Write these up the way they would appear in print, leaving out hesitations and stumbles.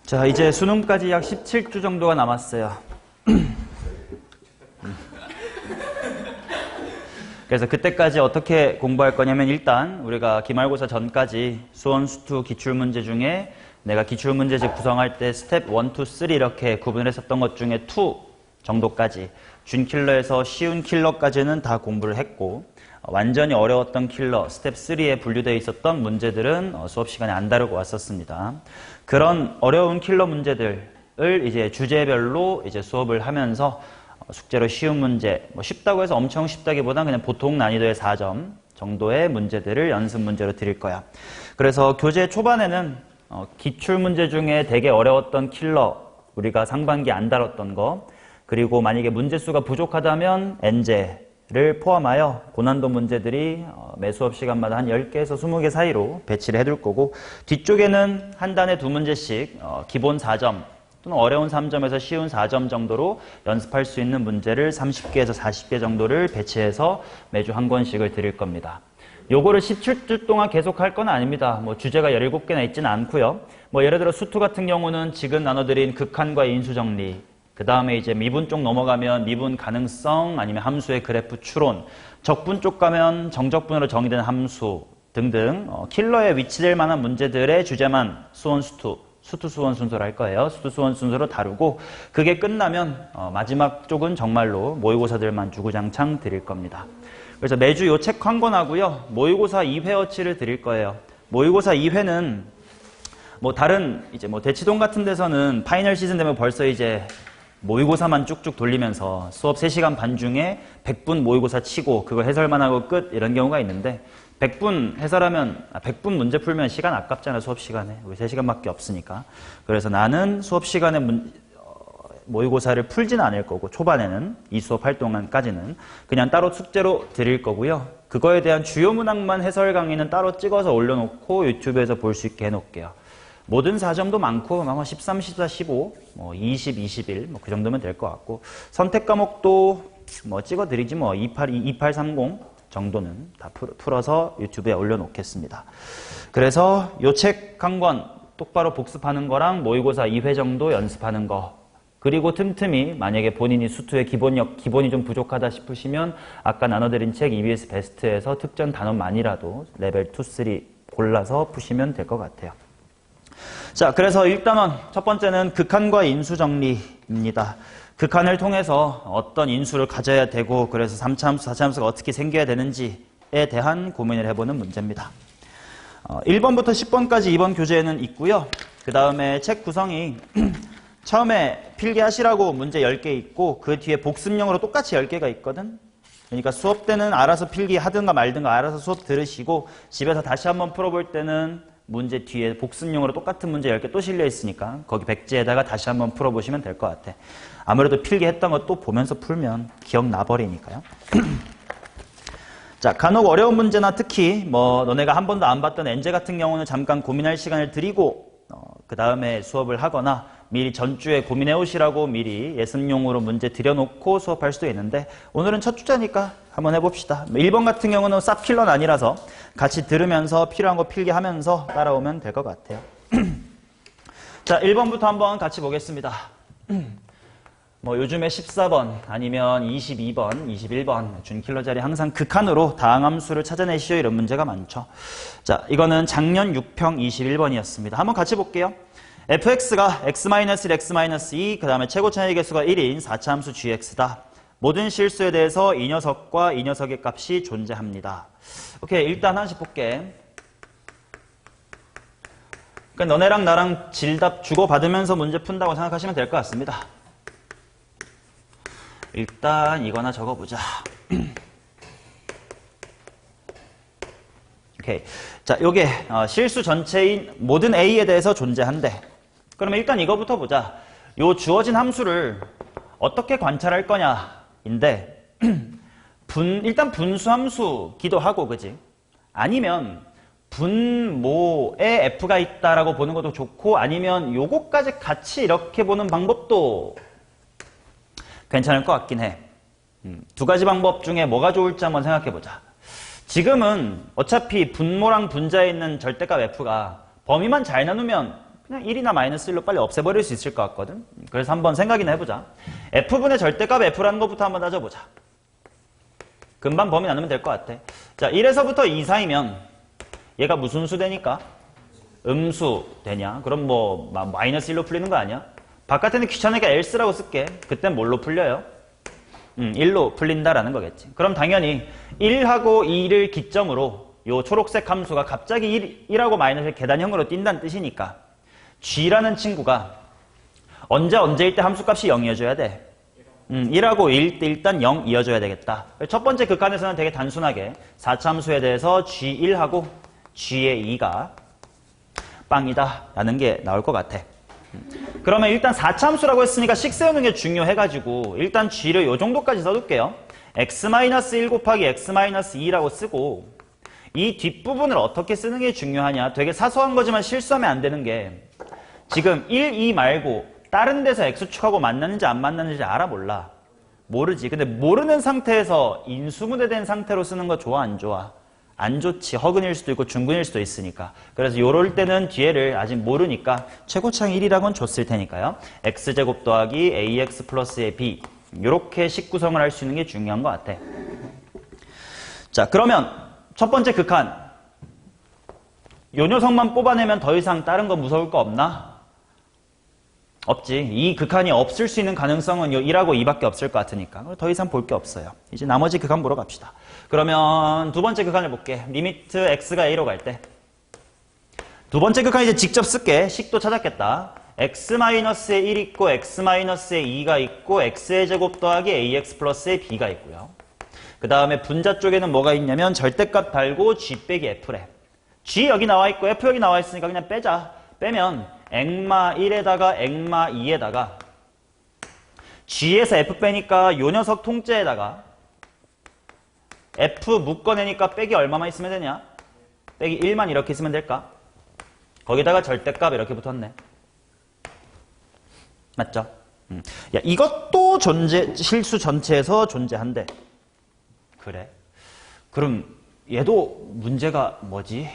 자, 이제 수능까지 약 17주 정도가 남았어요. 그래서 그때까지 어떻게 공부할 거냐면 일단 우리가 기말고사 전까지 수원, 수투 기출문제 중에 내가 기출문제집 구성할 때 스텝 1, 2, 3 이렇게 구분을 했었던 것 중에 2 정도까지 준킬러에서 쉬운 킬러까지는 다 공부를 했고 완전히 어려웠던 킬러 스텝 3에 분류되어 있었던 문제들은 수업 시간에 안 다루고 왔었습니다. 그런 어려운 킬러 문제들을 이제 주제별로 이제 수업을 하면서 숙제로 쉬운 문제, 쉽다고 해서 엄청 쉽다기보단 그냥 보통 난이도의 4점 정도의 문제들을 연습 문제로 드릴 거야. 그래서 교재 초반에는 기출문제 중에 되게 어려웠던 킬러, 우리가 상반기 안 다뤘던 거, 그리고 만약에 문제수가 부족하다면 N제를 포함하여 고난도 문제들이 매 수업 시간마다 한 10개에서 20개 사이로 배치를 해둘 거고, 뒤쪽에는 한 단에 2문제씩 기본 4점 또는 어려운 3점에서 쉬운 4점 정도로 연습할 수 있는 문제를 30개에서 40개 정도를 배치해서 매주 한 권씩을 드릴 겁니다. 요거를 17주 동안 계속 할 건 아닙니다. 주제가 17개나 있지는 않고요. 예를 들어 수투 같은 경우는 지금 나눠드린 극한과 인수정리, 그 다음에 이제 미분 쪽 넘어가면 미분 가능성 아니면 함수의 그래프 추론, 적분 쪽 가면 정적분으로 정의된 함수 등등 킬러에 위치될 만한 문제들의 주제만 수원, 수투 수원 순서로 할 거예요. 수투 수원 순서로 다루고 그게 끝나면 마지막 쪽은 정말로 모의고사들만 주구장창 드릴 겁니다. 그래서 매주 요 책 한 권 하고요. 모의고사 2회어치를 드릴 거예요. 모의고사 2회는 다른 이제 대치동 같은 데서는 파이널 시즌 되면 벌써 이제 모의고사만 쭉쭉 돌리면서 수업 3시간 반 중에 100분 모의고사 치고 그거 해설만 하고 끝 이런 경우가 있는데 100분 해설하면 100분 문제 풀면 시간 아깝잖아요. 수업 시간에. 우리 3시간밖에 없으니까. 그래서 나는 수업 시간에 모의고사를 풀지는 않을 거고 초반에는 이 수업 할 동안까지는 그냥 따로 숙제로 드릴 거고요. 그거에 대한 주요 문항만 해설 강의는 따로 찍어서 올려놓고 유튜브에서 볼 수 있게 해놓을게요. 모든 4점도 많고 아마 13, 14, 15, 20, 21 그 정도면 될 것 같고 선택 과목도 찍어드리지 2830 정도는 다 풀어서 유튜브에 올려놓겠습니다. 그래서 요 책 한 권 똑바로 복습하는 거랑 모의고사 2회 정도 연습하는 거 그리고 틈틈이 만약에 본인이 수투의 기본이 좀 부족하다 싶으시면 아까 나눠드린 책 EBS 베스트에서 특전 단원만이라도 레벨 2, 3 골라서 푸시면 될 것 같아요. 자, 그래서 1단원 첫 번째는 극한과 인수 정리입니다. 극한을 통해서 어떤 인수를 가져야 되고 그래서 3차 함수, 4차 함수가 어떻게 생겨야 되는지에 대한 고민을 해보는 문제입니다. 1번부터 10번까지 이번 교재에는 있고요. 그 다음에 책 구성이 처음에 필기하시라고 문제 10개 있고 그 뒤에 복습용으로 똑같이 10개가 있거든. 그러니까 수업 때는 알아서 필기하든가 말든가 알아서 수업 들으시고 집에서 다시 한번 풀어볼 때는 문제 뒤에 복습용으로 똑같은 문제 10개 또 실려 있으니까 거기 백지에다가 다시 한번 풀어보시면 될 것 같아. 아무래도 필기했던 거 또 보면서 풀면 기억나버리니까요. 자, 간혹 어려운 문제나 특히 너네가 한 번도 안 봤던 N제 같은 경우는 잠깐 고민할 시간을 드리고 그 다음에 수업을 하거나 미리 전주에 고민해 오시라고 미리 예습용으로 문제 드려놓고 수업할 수도 있는데 오늘은 첫 주자니까 한번 해봅시다. 1번 같은 경우는 쌉 킬러는 아니라서 같이 들으면서 필요한 거 필기하면서 따라오면 될 것 같아요. 자, 1번부터 한번 같이 보겠습니다. 요즘에 14번 아니면 22번, 21번 준킬러 자리 항상 극한으로 다항함수를 찾아내시오 이런 문제가 많죠. 자, 이거는 작년 6평 21번이었습니다. 한번 같이 볼게요. fx가 x-1, x-2, 그 다음에 최고 차이 개수가 1인 4차 함수 gx다. 모든 실수에 대해서 이 녀석과 이 녀석의 값이 존재합니다. 오케이, 일단 하나씩 볼게. 그러니까 너네랑 나랑 질답 주고받으면서 문제 푼다고 생각하시면 될 것 같습니다. 일단 이거나 적어보자. 오케이. 자, 요게 실수 전체인 모든 A에 대해서 존재한대. 그러면 일단 이거부터 보자. 요 주어진 함수를 어떻게 관찰할 거냐인데 일단 분수함수기도 하고 그지? 아니면 분모에 F가 있다라고 보는 것도 좋고 아니면 요거까지 같이 이렇게 보는 방법도 괜찮을 것 같긴 해. 두 가지 방법 중에 뭐가 좋을지 한번 생각해보자. 지금은 어차피 분모랑 분자에 있는 절대값 F가 범위만 잘 나누면 그냥 1이나 마이너스 1로 빨리 없애버릴 수 있을 것 같거든. 그래서 한번 생각이나 해보자. F분의 절대값 F라는 것부터 한번 따져보자. 금방 범위 나누면 될 것 같아. 자, 1에서부터 2 사이면 얘가 무슨 수 되니까? 음수 되냐? 그럼 뭐 마이너스 1로 풀리는 거 아니야? 바깥에는 귀찮으니까 else라고 쓸게. 그땐 뭘로 풀려요? 1로 풀린다라는 거겠지. 그럼 당연히 1하고 2를 기점으로 요 초록색 함수가 갑자기 1하고 마이너스 계단형으로 뛴다는 뜻이니까 g라는 친구가 언제일 때 함수값이 0이어줘야 돼? 1하고 2일 때 일단 0 이어줘야 되겠다. 첫 번째 극한에서는 되게 단순하게 4차 함수에 대해서 g1하고 g의 2가 빵이다 라는 게 나올 것 같아. 그러면 일단 4차 함수라고 했으니까 식 세우는 게 중요해가지고 일단 g를 요 정도까지 써둘게요. x-1 곱하기 x-2라고 쓰고 이 뒷부분을 어떻게 쓰는 게 중요하냐. 되게 사소한 거지만 실수하면 안 되는 게 지금 1, 2 말고 다른 데서 x축하고 만났는지 안 만났는지 알아 몰라? 모르지. 근데 모르는 상태에서 인수분해된 상태로 쓰는 거 좋아 안 좋아? 안 좋지. 허근일 수도 있고 중근일 수도 있으니까. 그래서 요럴 때는 뒤에를 아직 모르니까 최고차항 1이라고는 줬을 테니까요. x제곱 더하기 ax 플러스의 b 요렇게 식 구성을 할 수 있는 게 중요한 것 같아. 자, 그러면 첫 번째 극한 요 녀석만 뽑아내면 더 이상 다른 거 무서울 거 없나? 없지. 이 극한이 없을 수 있는 가능성은 요 1하고 2밖에 없을 것 같으니까 더 이상 볼 게 없어요. 이제 나머지 극한 보러 갑시다. 그러면 두 번째 극한을 볼게. 리미트 x가 a로 갈 때 두 번째 극한 이제 직접 쓸게. 식도 찾았겠다. x-의 1 있고 x-의 2가 있고 x의 제곱 더하기 ax 플러스의 b가 있고요. 그 다음에 분자 쪽에는 뭐가 있냐면 절대값 달고 g 빼기 f래. g 여기 나와 있고 f 여기 나와 있으니까 그냥 빼자. 빼면 액마 1에다가 액마 2에다가 g에서 f 빼니까 요 녀석 통째에다가 f 묶어내니까 빼기 얼마만 있으면 되냐? 빼기 1만 이렇게 있으면 될까? 거기다가 절대값 이렇게 붙었네. 맞죠? 야, 이것도 실수 전체에서 존재한대. 그래? 그럼 얘도 문제가 뭐지?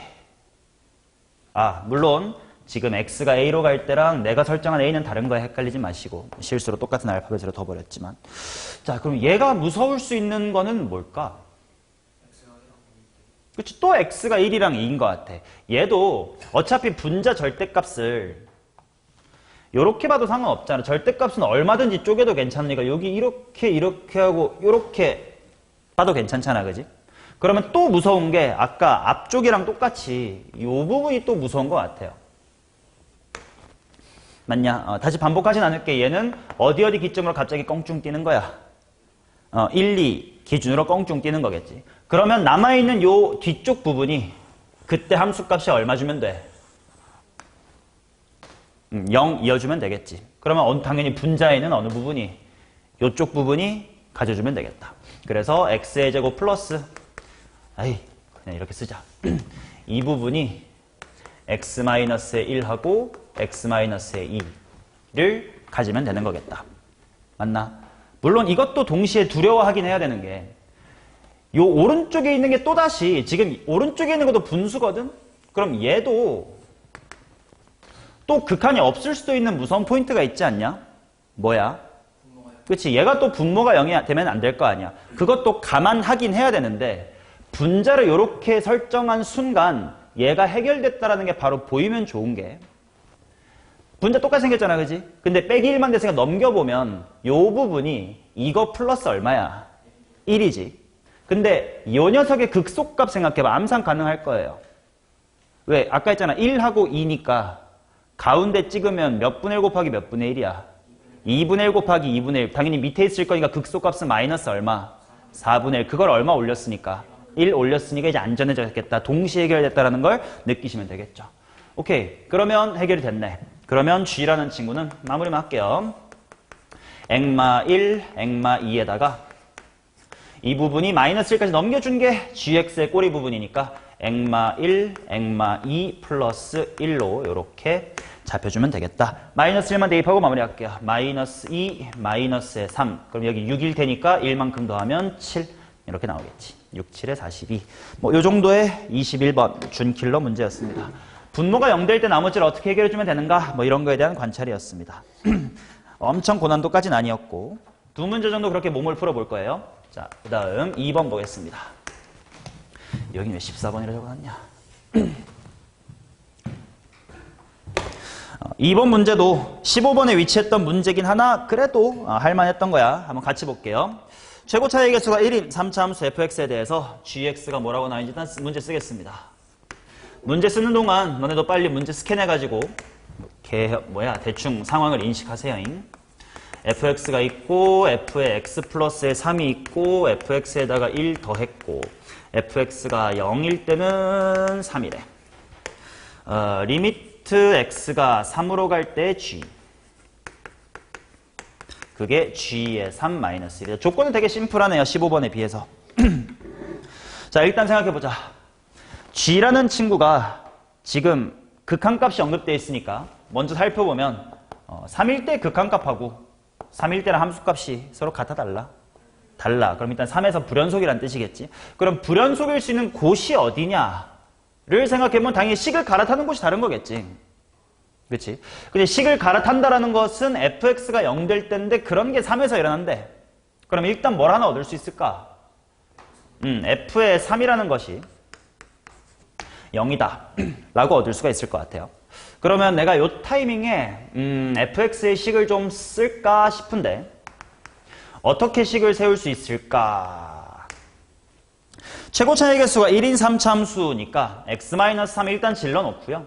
아, 물론 지금 x가 a로 갈 때랑 내가 설정한 a는 다른 거에 헷갈리지 마시고 실수로 똑같은 알파벳으로 둬버렸지만 자, 그럼 얘가 무서울 수 있는 거는 뭘까? 그치, 또 x가 1이랑 2인 것 같아. 얘도 어차피 분자 절대값을 요렇게 봐도 상관없잖아. 절대값은 얼마든지 쪼개도 괜찮으니까 여기 이렇게 하고 요렇게 봐도 괜찮잖아. 그지? 그러면 또 무서운 게 아까 앞쪽이랑 똑같이 요 부분이 또 무서운 것 같아요. 맞냐? 다시 반복하진 않을게. 얘는 어디 기점으로 갑자기 껑충 뛰는 거야. 1, 2 기준으로 껑충 뛰는 거겠지. 그러면 남아있는 요 뒤쪽 부분이 그때 함수값이 얼마 주면 돼? 0 이어주면 되겠지. 그러면 당연히 분자에는 어느 부분이? 요쪽 부분이 가져주면 되겠다. 그래서 x의 제곱 플러스 그냥 이렇게 쓰자. 이 부분이 x-의 1하고 x-의 2를 가지면 되는 거겠다. 맞나? 물론 이것도 동시에 두려워하긴 해야 되는 게 요 오른쪽에 있는 게 또다시 지금 오른쪽에 있는 것도 분수거든? 그럼 얘도 또 극한이 없을 수도 있는 무서운 포인트가 있지 않냐? 뭐야? 그치? 얘가 또 분모가 0이 되면 안 될 거 아니야. 그것도 감안하긴 해야 되는데 분자를 이렇게 설정한 순간 얘가 해결됐다라는 게 바로 보이면 좋은 게 분자 똑같이 생겼잖아. 그지? 근데 빼기 1만 됐으니까 넘겨보면 요 부분이 이거 플러스 얼마야? 1이지. 근데 요 녀석의 극소값 생각해봐. 암산 가능할 거예요. 왜? 아까 했잖아. 1하고 2니까 가운데 찍으면 몇 분의 1 곱하기 몇 분의 1이야? 2분의 1 곱하기 2분의 1. 당연히 밑에 있을 거니까 극소값은 마이너스 얼마? 4분의 1. 그걸 얼마 올렸으니까? 1 올렸으니까 이제 안전해졌겠다. 동시에 해결됐다는 걸 느끼시면 되겠죠. 오케이. 그러면 해결이 됐네. 그러면 G라는 친구는 마무리만 할게요. 액마 1, 액마 2에다가 이 부분이 마이너스 1까지 넘겨준 게 gx의 꼬리 부분이니까 액마 1, 액마 2 플러스 1로 이렇게 잡혀주면 되겠다. 마이너스 1만 대입하고 마무리할게요. 마이너스 2, 마이너스의 3. 그럼 여기 6일 테니까 1만큼 더하면 7 이렇게 나오겠지. 6, 7에 42. 뭐 요 정도의 21번 준킬러 문제였습니다. 분모가 0될 때 나머지를 어떻게 해결해주면 되는가? 뭐 이런 거에 대한 관찰이었습니다. 엄청 고난도까지는 아니었고 두 문제 정도 그렇게 몸을 풀어볼 거예요. 자, 그 다음 2번 보겠습니다. 여기 왜 14번이라 적어놨냐? 2번 문제도 15번에 위치했던 문제긴 하나 그래도 할만했던 거야. 한번 같이 볼게요. 최고 차이 개수가 1인 3차 함수 fx에 대해서 gx가 뭐라고 나오는지 일단 문제 쓰겠습니다. 문제 쓰는 동안 너네도 빨리 문제 스캔해가지고 대충 상황을 인식하세요. fx가 있고 f에 x 플러스에 3이 있고 fx에다가 1 더했고 fx가 0일 때는 3이래. 리미트 x가 3으로 갈 때 g. 그게 g의 3 마이너스 1이다. 조건은 되게 심플하네요. 15번에 비해서. 자, 일단 생각해보자. g라는 친구가 지금 극한값이 언급되어 있으니까 먼저 살펴보면 3일 때 극한값하고 3일 때랑 함수값이 서로 같아 달라? 달라. 그럼 일단 3에서 불연속이란 뜻이겠지. 그럼 불연속일 수 있는 곳이 어디냐를 생각해보면 당연히 식을 갈아타는 곳이 다른 거겠지. 그렇지? 근데 식을 갈아탄다라는 것은 fx가 0 될 때인데 그런 게 3에서 일어난대. 그럼 일단 뭘 하나 얻을 수 있을까? f의 3이라는 것이 0이다 라고 얻을 수가 있을 것 같아요. 그러면 내가 요 타이밍에 fx의 식을 좀 쓸까 싶은데 어떻게 식을 세울 수 있을까? 최고 차이 개수가 1인 3차 함수니까 x-3 일단 질러 놓고요.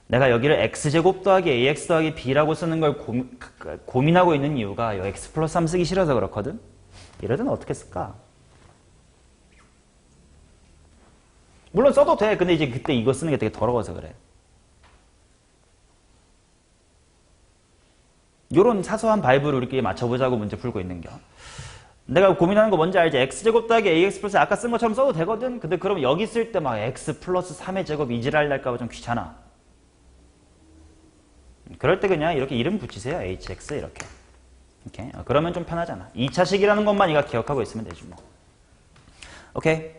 내가 여기를 x제곱 더하기 ax 더하기 b라고 쓰는 걸 고민하고 있는 이유가 요 x 플러스 3 쓰기 싫어서 그렇거든? 이럴 때는 어떻게 쓸까? 물론 써도 돼. 근데 이제 그때 이거 쓰는 게 되게 더러워서 그래. 요런 사소한 바이브를 우리끼리 맞춰보자고 문제 풀고 있는겨. 내가 고민하는 거 뭔지 알지? x제곱 더하기 ax 플러스 아까 쓴 것처럼 써도 되거든? 근데 그럼 여기 쓸 때 막 x 플러스 3의 제곱 이지랄 날까봐 좀 귀찮아. 그럴 때 그냥 이렇게 이름 붙이세요. hx 이렇게. 오케이? 그러면 좀 편하잖아. 2차식이라는 것만 이가 기억하고 있으면 되지 뭐. 오케이?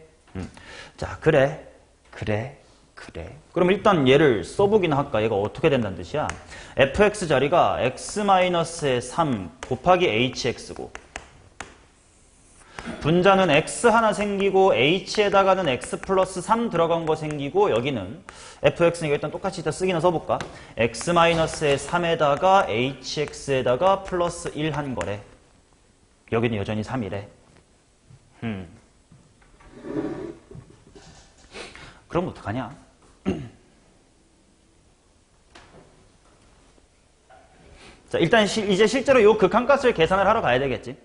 자, 그래. 그럼 일단 얘를 써보긴 할까? 얘가 어떻게 된다는 뜻이야? fx 자리가 x-의 3 곱하기 hx고 분자는 x 하나 생기고 h에다가는 x 플러스 3 들어간 거 생기고 여기는 fx는 일단 똑같이 이따 쓰기나 써볼까? x-의 3에다가 hx에다가 플러스 1 한 거래. 여기는 여전히 3이래. 그럼 어떡하냐? 자, 일단 이제 실제로 요 극한값을 계산을 하러 가야 되겠지.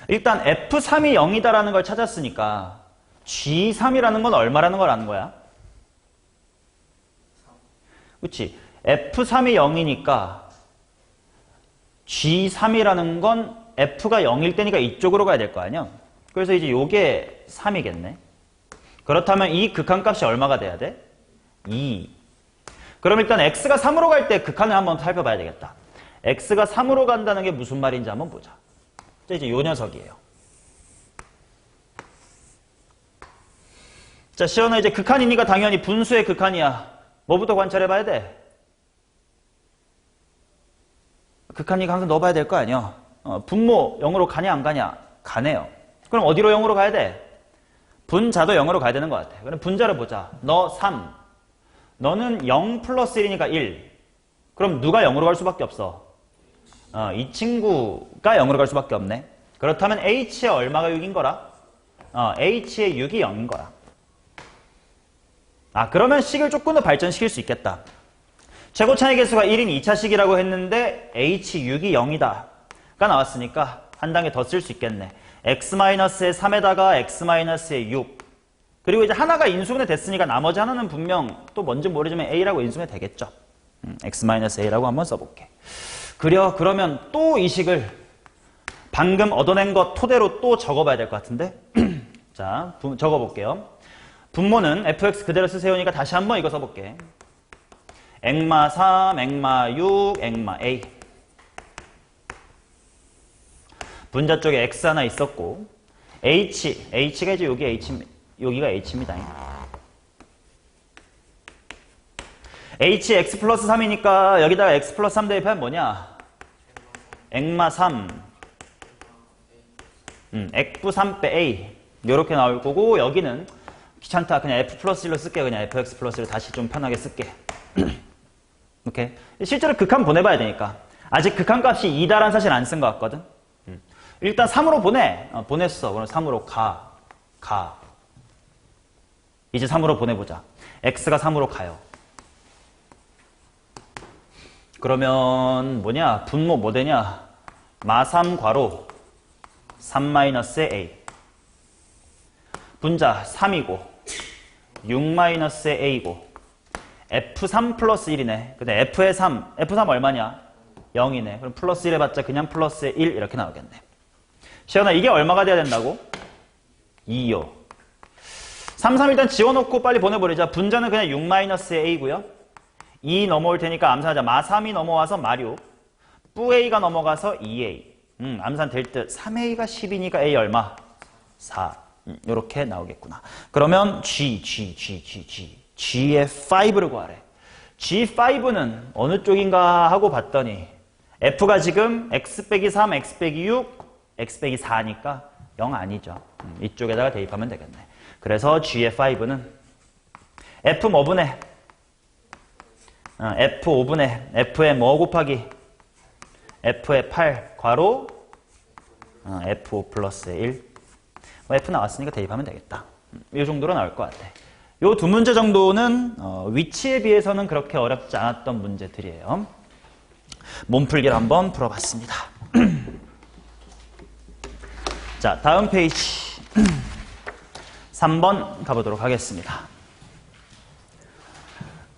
일단 f3이 0이다라는 걸 찾았으니까 g3이라는 건 얼마라는 걸 아는 거야? 그치? f3이 0이니까 g3이라는 건 f가 0일 때니까 이쪽으로 가야 될 거 아니야? 그래서 이제 요게 3이겠네. 그렇다면 이 극한값이 얼마가 돼야 돼? 2. 그럼 일단 x가 3으로 갈 때 극한을 한번 살펴봐야 되겠다. x가 3으로 간다는 게 무슨 말인지 한번 보자. 이제 요 녀석이에요. 자, 시연아 이제 극한이니까 당연히 분수의 극한이야. 뭐부터 관찰해봐야 돼? 극한이니까 항상 넣어봐야 될 거 아니야. 분모 0으로 가냐 안 가냐? 가네요. 그럼 어디로 0으로 가야 돼? 분자도 0으로 가야 되는 것 같아. 그럼 분자를 보자. 너 3. 너는 0 플러스 1이니까 1. 그럼 누가 0으로 갈 수밖에 없어? 이 친구가 0으로 갈 수밖에 없네. 그렇다면 h의 얼마가 6인 거라? h의 6이 0인 거라. 그러면 식을 조금 더 발전시킬 수 있겠다. 최고 차이 개수가 1인 2차식이라고 했는데 h6이 0이다. 가 나왔으니까 한 단계 더 쓸 수 있겠네. x-의 3에다가 x-의 6. 그리고 이제 하나가 인수분해 됐으니까 나머지 하나는 분명 또 뭔지 모르지만 a라고 인수분해 되겠죠. x-a라고 한번 써볼게. 그러면 또 이 식을 방금 얻어낸 것 토대로 또 적어봐야 될 것 같은데. 자, 적어볼게요. 분모는 fx 그대로 쓰세요니까 다시 한번 이거 써볼게. 액마 3, 액마 6, 액마 a. 분자 쪽에 x 하나 있었고 H가 이제 여기가 H입니다. H x 플러스 3이니까 여기다가 x 플러스 3 대입하면 뭐냐? 액마 3 액부 3 빼 A 요렇게 나올 거고, 여기는 귀찮다. 그냥 f 플러스 1로 쓸게. 그냥 fx 플러스 1로 다시 좀 편하게 쓸게. 오케이. 실제로 극한 보내봐야 되니까. 아직 극한값이 2다라는 사실 안 쓴 것 같거든. 일단 3으로 보내. 보냈어. 그럼 3으로 가. 이제 3으로 보내보자. x가 3으로 가요. 그러면 뭐냐? 분모 뭐 되냐? 마3 괄호 3-a. 분자 3이고 6-a고 f3 플러스 1이네. 근데 f3 얼마냐? 0이네. 그럼 플러스 1 해봤자 그냥 플러스 1 이렇게 나오겠네. 시연아, 이게 얼마가 돼야 된다고? 2요. 3 일단 지워놓고 빨리 보내버리자. 분자는 그냥 6-a고요. 2 넘어올 테니까 암산하자. 마3이 넘어와서 마6. 뿌a가 넘어가서 2a. 암산 될 듯. 3a가 10이니까 a 얼마? 4. 요렇게 나오겠구나. 그러면 G의 5를 구하래. G5는 어느 쪽인가 하고 봤더니 F가 지금 x 빼기 3, x 빼기 6, x 빼기 4니까 0 아니죠. 이쪽에다가 대입하면 되겠네. 그래서 G의 5는 F 뭐분의? F 5분의 F의 뭐 곱하기? F의 8 괄호 F5 플러스 1. F 나왔으니까 대입하면 되겠다. 이 정도로 나올 것 같아. 요 두 문제 정도는 위치에 비해서는 그렇게 어렵지 않았던 문제들이에요. 몸풀기를 한번 풀어봤습니다. 자, 다음 페이지 3번 가보도록 하겠습니다.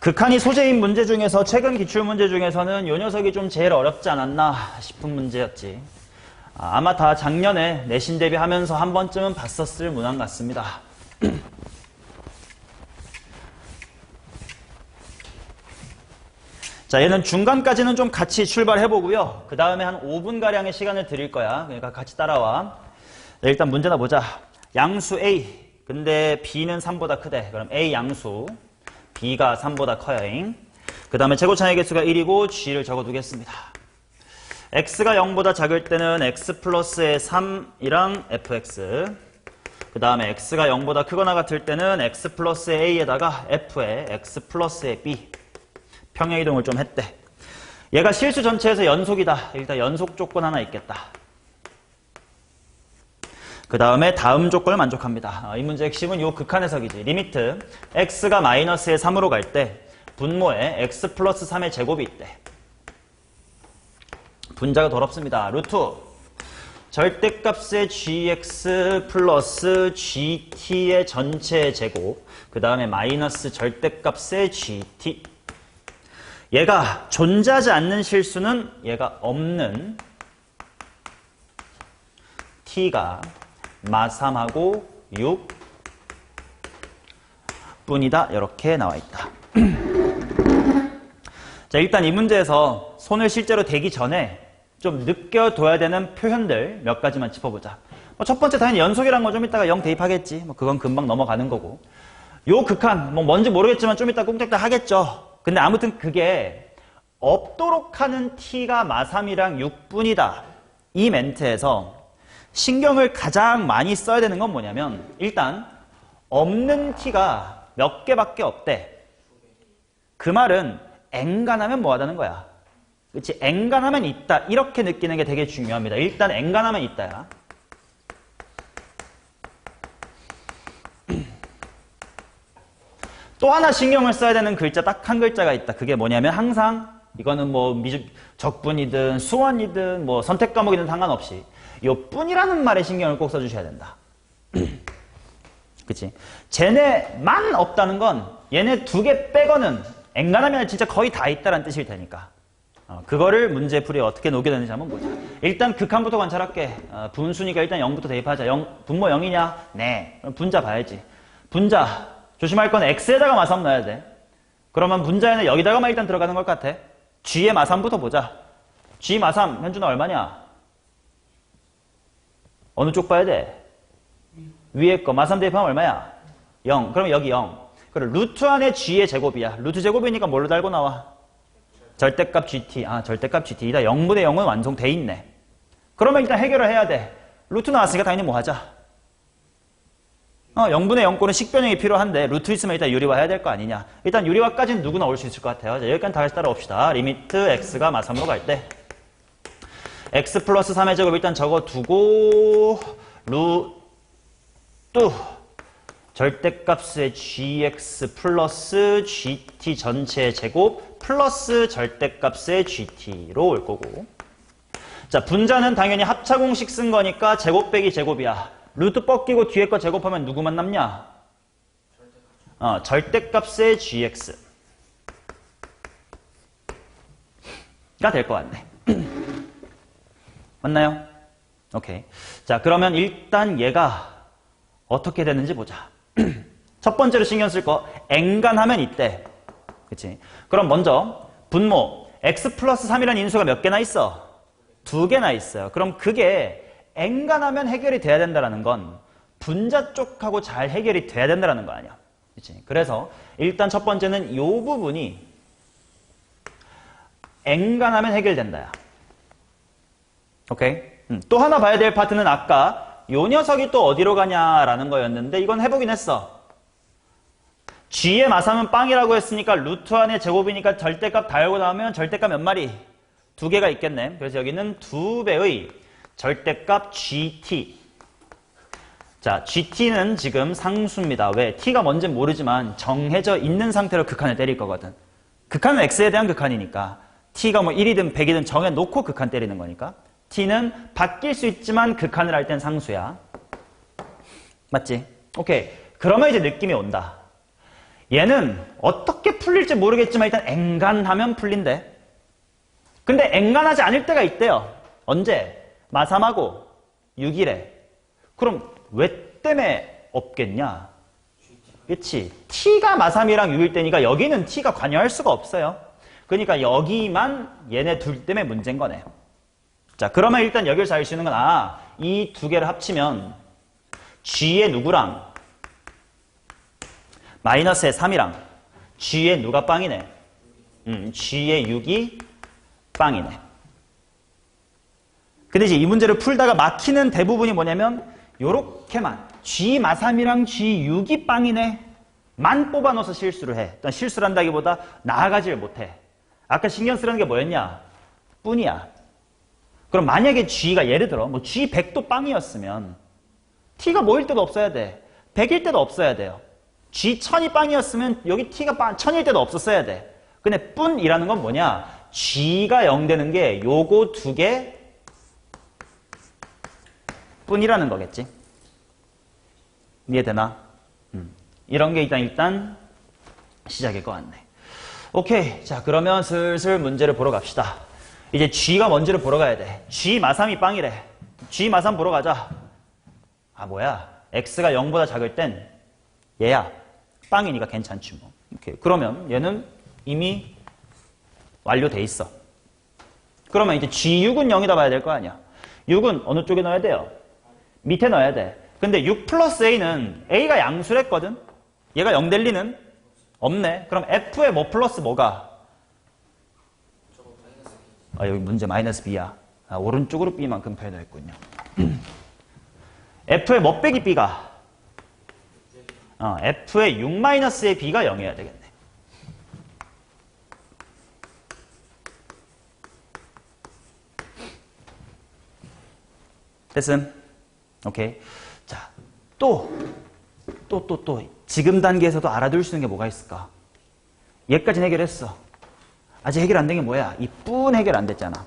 극한이 소재인 문제 중에서 최근 기출문제 중에서는 요 녀석이 좀 제일 어렵지 않았나 싶은 문제였지. 아마 다 작년에 내신 대비하면서 한 번쯤은 봤었을 문항 같습니다. 자, 얘는 중간까지는 좀 같이 출발해보고요. 그 다음에 한 5분가량의 시간을 드릴 거야. 그러니까 같이 따라와. 자, 일단 문제나 보자. 양수 A. 근데 B는 3보다 크대. 그럼 A 양수. B가 3보다 커요. 그 다음에 최고차의 개수가 1이고 G를 적어두겠습니다. x가 0보다 작을 때는 x 플러스의 3이랑 fx. 그 다음에 x가 0보다 크거나 같을 때는 x 플러스의 a에다가 f의 x 플러스의 b. 평행이동을 좀 했대. 얘가 실수 전체에서 연속이다. 일단 연속 조건 하나 있겠다. 그 다음에 다음 조건을 만족합니다. 이 문제의 핵심은 요 극한 해석이지. 리미트 x가 마이너스의 3으로 갈 때 분모에 x 플러스 3의 제곱이 있대. 분자가 더럽습니다. 루트 절대값의 gx 플러스 gt의 전체 제곱, 그 다음에 마이너스 절대값의 gt. 얘가 존재하지 않는 실수는 얘가 없는 t가 마3하고 6 뿐이다. 이렇게 나와 있다. 자, 일단 이 문제에서 손을 실제로 대기 전에 좀 느껴둬야 되는 표현들 몇 가지만 짚어보자. 첫 번째 당연히 연속이란 거 좀 이따가 0 대입하겠지. 그건 금방 넘어가는 거고. 요 극한 뭔지 모르겠지만 좀 이따 꽁짝다 하겠죠. 근데 아무튼 그게 없도록 하는 t가 마3이랑 6분이다. 이 멘트에서 신경을 가장 많이 써야 되는 건 뭐냐면, 일단 없는 t가 몇 개밖에 없대. 그 말은 엔간하면 뭐하다는 거야. 그치? 엔간하면 있다. 이렇게 느끼는 게 되게 중요합니다. 일단 엔간하면 있다야. 또 하나 신경을 써야 되는 글자, 딱 한 글자가 있다. 그게 뭐냐면 항상 이거는 뭐 적분이든 수원이든 뭐 선택 과목이든 상관없이 요 뿐이라는 말에 신경을 꼭 써주셔야 된다. 그치? 쟤네만 없다는 건 얘네 두 개 빼고는 엔간하면 진짜 거의 다 있다는 뜻일 테니까. 그거를 문제풀이에 어떻게 녹여내는지 한번 보자. 일단 극한부터 관찰할게. 분수니까 일단 0부터 대입하자. 분모 0이냐? 네. 그럼 분자 봐야지. 분자. 조심할 건 x에다가 마3 넣어야 돼. 그러면 분자에는 여기다가만 일단 들어가는 것 같아. g의 마3부터 보자. g 마3 현준아 얼마냐? 어느 쪽 봐야 돼? 위에 거 마삼 대입하면 얼마야? 0. 그럼 여기 0. 그럼 루트 안에 g의 제곱이야. 루트 제곱이니까 뭘로 달고 나와? 절대값 gt. 아, 절대값 gt. 이다 0분의 0은 완성돼 있네. 그러면 일단 해결을 해야 돼. 루트 나왔으니까 당연히 뭐 하자? 0분의 0꼴은 식변형이 필요한데 루트 있으면 일단 유리화해야 될 거 아니냐. 일단 유리화까지는 누구 나올 수 있을 것 같아요. 자, 여기까지 다시 따라옵시다. 리미트 x가 마삼으로 갈 때 x 플러스 3의 제곱 일단 적어두고 루트 절대값의 gx 플러스 gt 전체의 제곱 플러스 절대값의 gt로 올 거고, 자 분자는 당연히 합차 공식 쓴 거니까 제곱 빼기 제곱이야. 루트 뻗기고 뒤에 거 제곱하면 누구만 남냐? 절대값의 gx가 될 것 같네. 맞나요? 오케이. 자 그러면 일단 얘가 어떻게 되는지 보자. 첫 번째로 신경 쓸 거 엔간하면 이때. 그치? 그럼 먼저 분모 x 플러스 3이라는 인수가 몇 개나 있어? 2개나 있어요. 그럼 그게 엔간하면 해결이 돼야 된다는 건 분자 쪽하고 잘 해결이 돼야 된다는 거 아니야. 그치? 그래서 일단 첫 번째는 이 부분이 엔간하면 해결된다야. 오케이? 또 하나 봐야 될 파트는 아까 요 녀석이 또 어디로 가냐라는 거였는데 이건 해보긴 했어. g의 마삼은 빵이라고 했으니까 루트 안에 제곱이니까 절대값 다 열고 나오면 절대값 몇 마리? 2개가 있겠네. 그래서 여기는 2배의 절대값 gt. 자, gt는 지금 상수입니다. 왜? t가 뭔지는 모르지만 정해져 있는 상태로 극한을 때릴 거거든. 극한은 x에 대한 극한이니까 t가 뭐 1이든 100이든 정해놓고 극한 때리는 거니까 t는 바뀔 수 있지만 극한을 할 땐 상수야. 맞지? 오케이. 그러면 이제 느낌이 온다. 얘는 어떻게 풀릴지 모르겠지만 일단 엔간하면 풀린대. 근데 엔간하지 않을 때가 있대요. 언제? 마삼하고 6이래. 그럼 왜 때문에 없겠냐? 그치? t가 마삼이랑 6일 때니까 여기는 t가 관여할 수가 없어요. 그러니까 여기만 얘네 둘 때문에 문제인 거네. 자, 그러면 일단 여기서 알 수 있는 건 이 두 개를 합치면 g의 누구랑 마이너스의 3이랑 g의 누가 빵이네? g의 6이 빵이네. 근데 이제 이 문제를 풀다가 막히는 대부분이 뭐냐면 요렇게만 g 마3이랑 g 6이 빵이네 만 뽑아넣어서 실수를 해. 일단 실수를 한다기보다 나아가지를 못해. 아까 신경 쓰라는 게 뭐였냐? 뿐이야. 그럼 만약에 g가 예를 들어 뭐 g 100도 빵이었으면 t가 뭐일 때도 없어야 돼. 100일 때도 없어야 돼요. g 1000이 빵이었으면 여기 t가 1000일 때도 없었어야 돼. 근데 뿐이라는 건 뭐냐? g가 0 되는 게 요거 두 개 뿐이라는 거겠지. 이해되나? 이런 게 일단 시작일 것 같네. 오케이. 자, 그러면 슬슬 문제를 보러 갑시다. 이제 g가 뭔지를 보러 가야 돼. g 마3이 빵이래. g 마3 보러 가자. 뭐야? x가 0보다 작을 땐 얘야. 빵이니까 괜찮지 뭐. 오케이. 그러면 얘는 이미 완료돼 있어. 그러면 이제 g6은 0이다 봐야 될 거 아니야. 6은 어느 쪽에 넣어야 돼요? 밑에 넣어야 돼. 근데 6 플러스 a는 a가 양수랬거든? 얘가 0 될 리는 없네. 그럼 f에 뭐 플러스 뭐가? 여기 문제 마이너스 b야. 오른쪽으로 b만큼 표현했군요. f의 뭐 빼기 b가? f의 6 마이너스의 b가 0이어야 되겠네. 됐음? 오케이. 자, 또 지금 단계에서도 알아둘 수 있는 게 뭐가 있을까? 얘까지는 해결했어. 아직 해결 안 된 게 뭐야? 이 뿐 해결 안 됐잖아.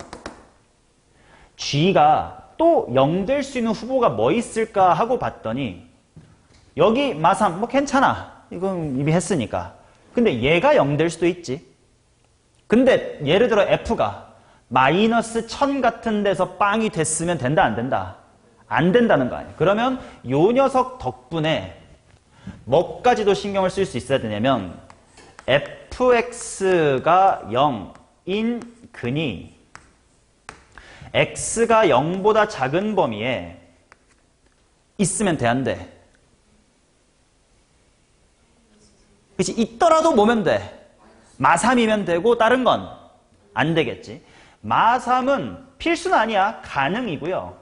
g가 또 0 될 수 있는 후보가 뭐 있을까 하고 봤더니 여기 마3 뭐 괜찮아. 이건 이미 했으니까. 근데 얘가 0 될 수도 있지. 근데 예를 들어 f가 마이너스 1000 같은 데서 빵이 됐으면 된다 안 된다? 안 된다는 거 아니야. 그러면 요 녀석 덕분에 뭐까지도 신경을 쓸 수 있어야 되냐면 fx가 0인 근이 x가 0보다 작은 범위에 있으면 돼, 안 돼? 그치? 있더라도 뭐면 돼? 마3이면 되고 다른 건 안 되겠지. 마3은 필수는 아니야. 가능이고요.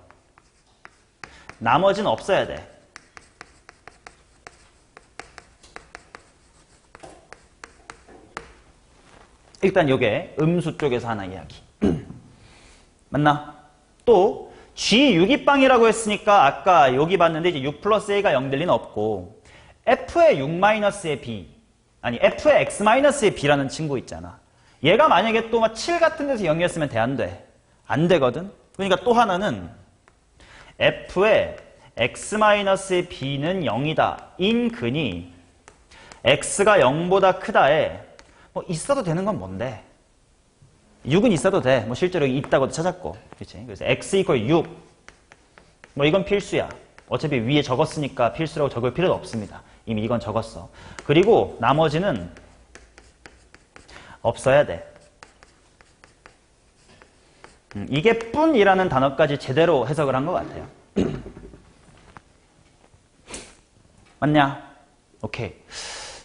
나머지는 없어야 돼. 일단 요게 음수 쪽에서 하나 이야기. 맞나? 또 G6이빵이라고 했으니까 아까 여기 봤는데 이제 6 플러스 A가 0 될 리는 없고 F의 6 마이너스의 B 아니 F의 X 마이너스의 B라는 친구 있잖아. 얘가 만약에 또 막 7 같은 데서 0이었으면 돼, 안 돼? 안 되거든? 그러니까 또 하나는 F의 X 마이너스의 B는 0이다. 인근이 X가 0보다 크다에 뭐 있어도 되는 건 뭔데? 6은 있어도 돼. 뭐 실제로 있다고도 찾았고. 그렇지? 그래서 x 이퀄 6. 뭐 이건 필수야. 어차피 위에 적었으니까 필수라고 적을 필요도 없습니다. 이미 이건 적었어. 그리고 나머지는 없어야 돼. 이게 뿐이라는 단어까지 제대로 해석을 한 것 같아요. 맞냐? 오케이.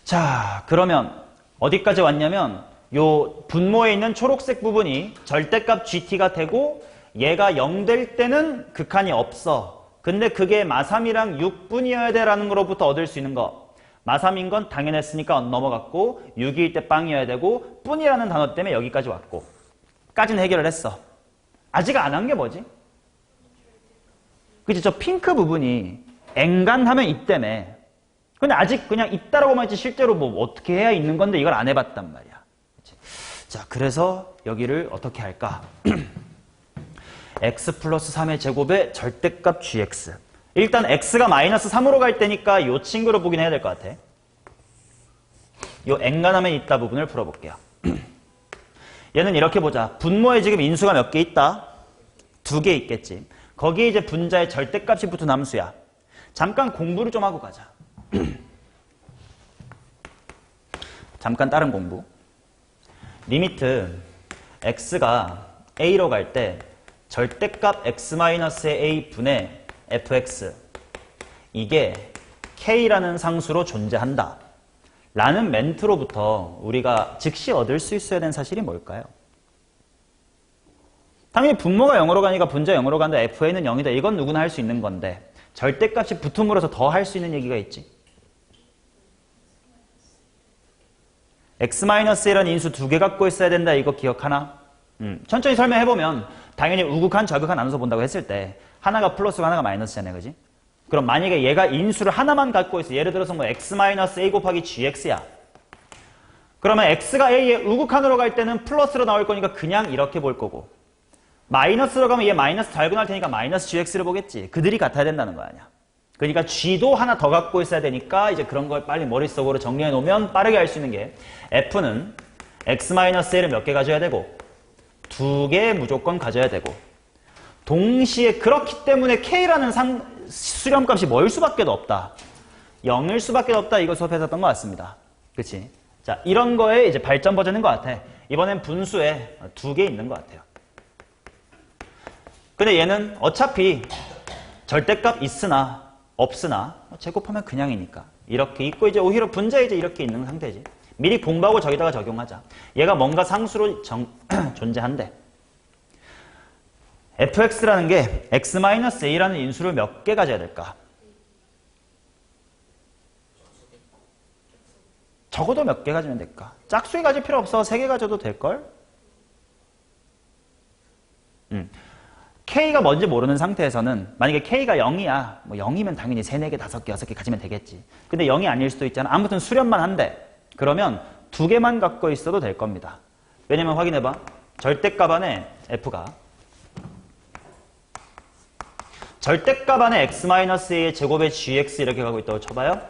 자, 그러면 어디까지 왔냐면 요 분모에 있는 초록색 부분이 절대값 GT가 되고 얘가 0 될 때는 극한이 없어. 근데 그게 마3이랑 6분이어야 돼라는 거로부터 얻을 수 있는 거. 마3인 건 당연했으니까 넘어갔고 6일 때 빵이어야 되고 뿐이라는 단어 때문에 여기까지 왔고 까지는 해결을 했어. 아직 안 한 게 뭐지? 그치? 저 핑크 부분이 엔간하면 있다며. 근데 아직 그냥 있다라고만 했지 실제로 뭐 어떻게 해야 있는 건데 이걸 안 해봤단 말이야. 그치? 자, 그래서 여기를 어떻게 할까? x 플러스 3의 제곱의 절대값 gx. 일단 x가 마이너스 3으로 갈 때니까 이 친구를 보긴 해야 될 것 같아. 이 엔간하면 있다 부분을 풀어볼게요. 얘는 이렇게 보자. 분모에 지금 인수가 몇 개 있다? 2개 있겠지. 거기에 이제 분자의 절대값이 붙은 함수야. 잠깐 공부를 좀 하고 가자. 잠깐 다른 공부. 리미트 x가 a로 갈 때 절대값 x-a 분의 fx 이게 k라는 상수로 존재한다 라는 멘트로부터 우리가 즉시 얻을 수 있어야 되는 사실이 뭘까요? 당연히 분모가 0으로 가니까 분자 0으로 간다. fa는 0이다. 이건 누구나 할 수 있는 건데 절대값이 붙음으로써 더 할 수 있는 얘기가 있지. x-1이라는 인수 2개 갖고 있어야 된다. 이거 기억하나? 천천히 설명해보면 당연히 우극한 저극한 나눠서 본다고 했을 때 하나가 플러스고 하나가 마이너스잖아요. 그지? 그럼 만약에 얘가 인수를 하나만 갖고 있어. 예를 들어서 뭐 x-a 곱하기 gx야. 그러면 x가 a의 우극한으로 갈 때는 플러스로 나올 거니까 그냥 이렇게 볼 거고 마이너스로 가면 얘 마이너스 달고 날 테니까 마이너스 gx를 보겠지. 그들이 같아야 된다는 거 아니야. 그러니까 g도 하나 더 갖고 있어야 되니까 이제 그런 걸 빨리 머릿속으로 정리해 놓으면 빠르게 알 수 있는 게 f는 x-a를 몇 개 가져야 되고 2개 무조건 가져야 되고 동시에 그렇기 때문에 k라는 수렴값이 뭐일 수밖에 없다. 0일 수밖에 없다. 이거 수업에서 했던 것 같습니다. 그치? 자, 이런 거에 이제 발전 버전인 것 같아. 이번엔 분수에 2개 있는 것 같아요. 근데 얘는 어차피 절대값 있으나 없으나 제곱하면 그냥이니까 이렇게 있고 이제 오히려 분자에 이제 이렇게 있는 상태지. 미리 공부하고 저기다가 적용하자. 얘가 뭔가 상수로 존재한대. fx라는 게 x-a라는 인수를 몇 개 가져야 될까? 적어도 몇 개 가지면 될까? 짝수에 가질 필요 없어. 3개 가져도 될걸? K가 뭔지 모르는 상태에서는 만약에 K가 0이야. 뭐 0이면 당연히 3, 4개, 5개, 6개 가지면 되겠지. 근데 0이 아닐 수도 있잖아. 아무튼 수렴만 한대. 그러면 2개만 갖고 있어도 될 겁니다. 왜냐면 확인해봐. 절대값 안에 F가 절대값 안에 x-a의 제곱에 gx 이렇게 가고 있다고 쳐봐요.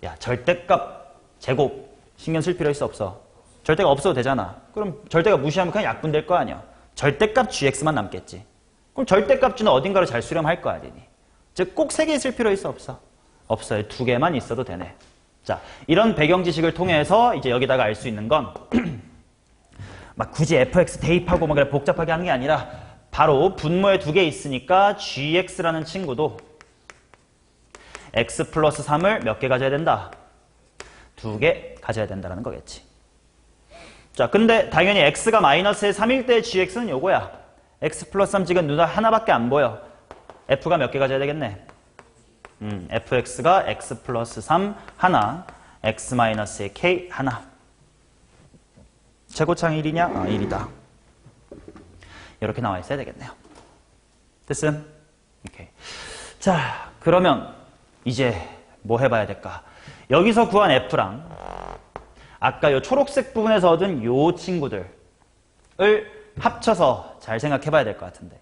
야, 절대값 제곱 신경 쓸 필요 있어 없어? 절대가 없어도 되잖아. 그럼 절대가 무시하면 그냥 약분될 거 아니야. 절대값 gx만 남겠지. 그럼 절대값 g는 어딘가로 잘 수렴할 거 아니니. 즉 꼭 3개 있을 필요 있어 없어? 없어요. 2개만 있어도 되네. 자, 이런 배경 지식을 통해서 이제 여기다가 알 수 있는 건 막 굳이 fx 대입하고 막 복잡하게 하는 게 아니라 바로 분모에 2개 있으니까 gx라는 친구도 x 플러스 3을 몇 개 가져야 된다? 두 개 가져야 된다는 거겠지. 자, 근데 당연히 x가 마이너스의 3일 때 gx는 요거야. x 플러스 3 지금 눈에 하나밖에 안 보여. f가 몇 개 가져야 되겠네? fx가 x 플러스 3 하나, x 마이너스의 k 하나. 최고창 1이냐? 아, 1이다. 이렇게 나와 있어야 되겠네요. 됐음? 오케이. 자, 그러면 이제 뭐 해봐야 될까? 여기서 구한 f랑 아까 요 초록색 부분에서 얻은 요 친구들을 합쳐서 잘 생각해봐야 될 것 같은데.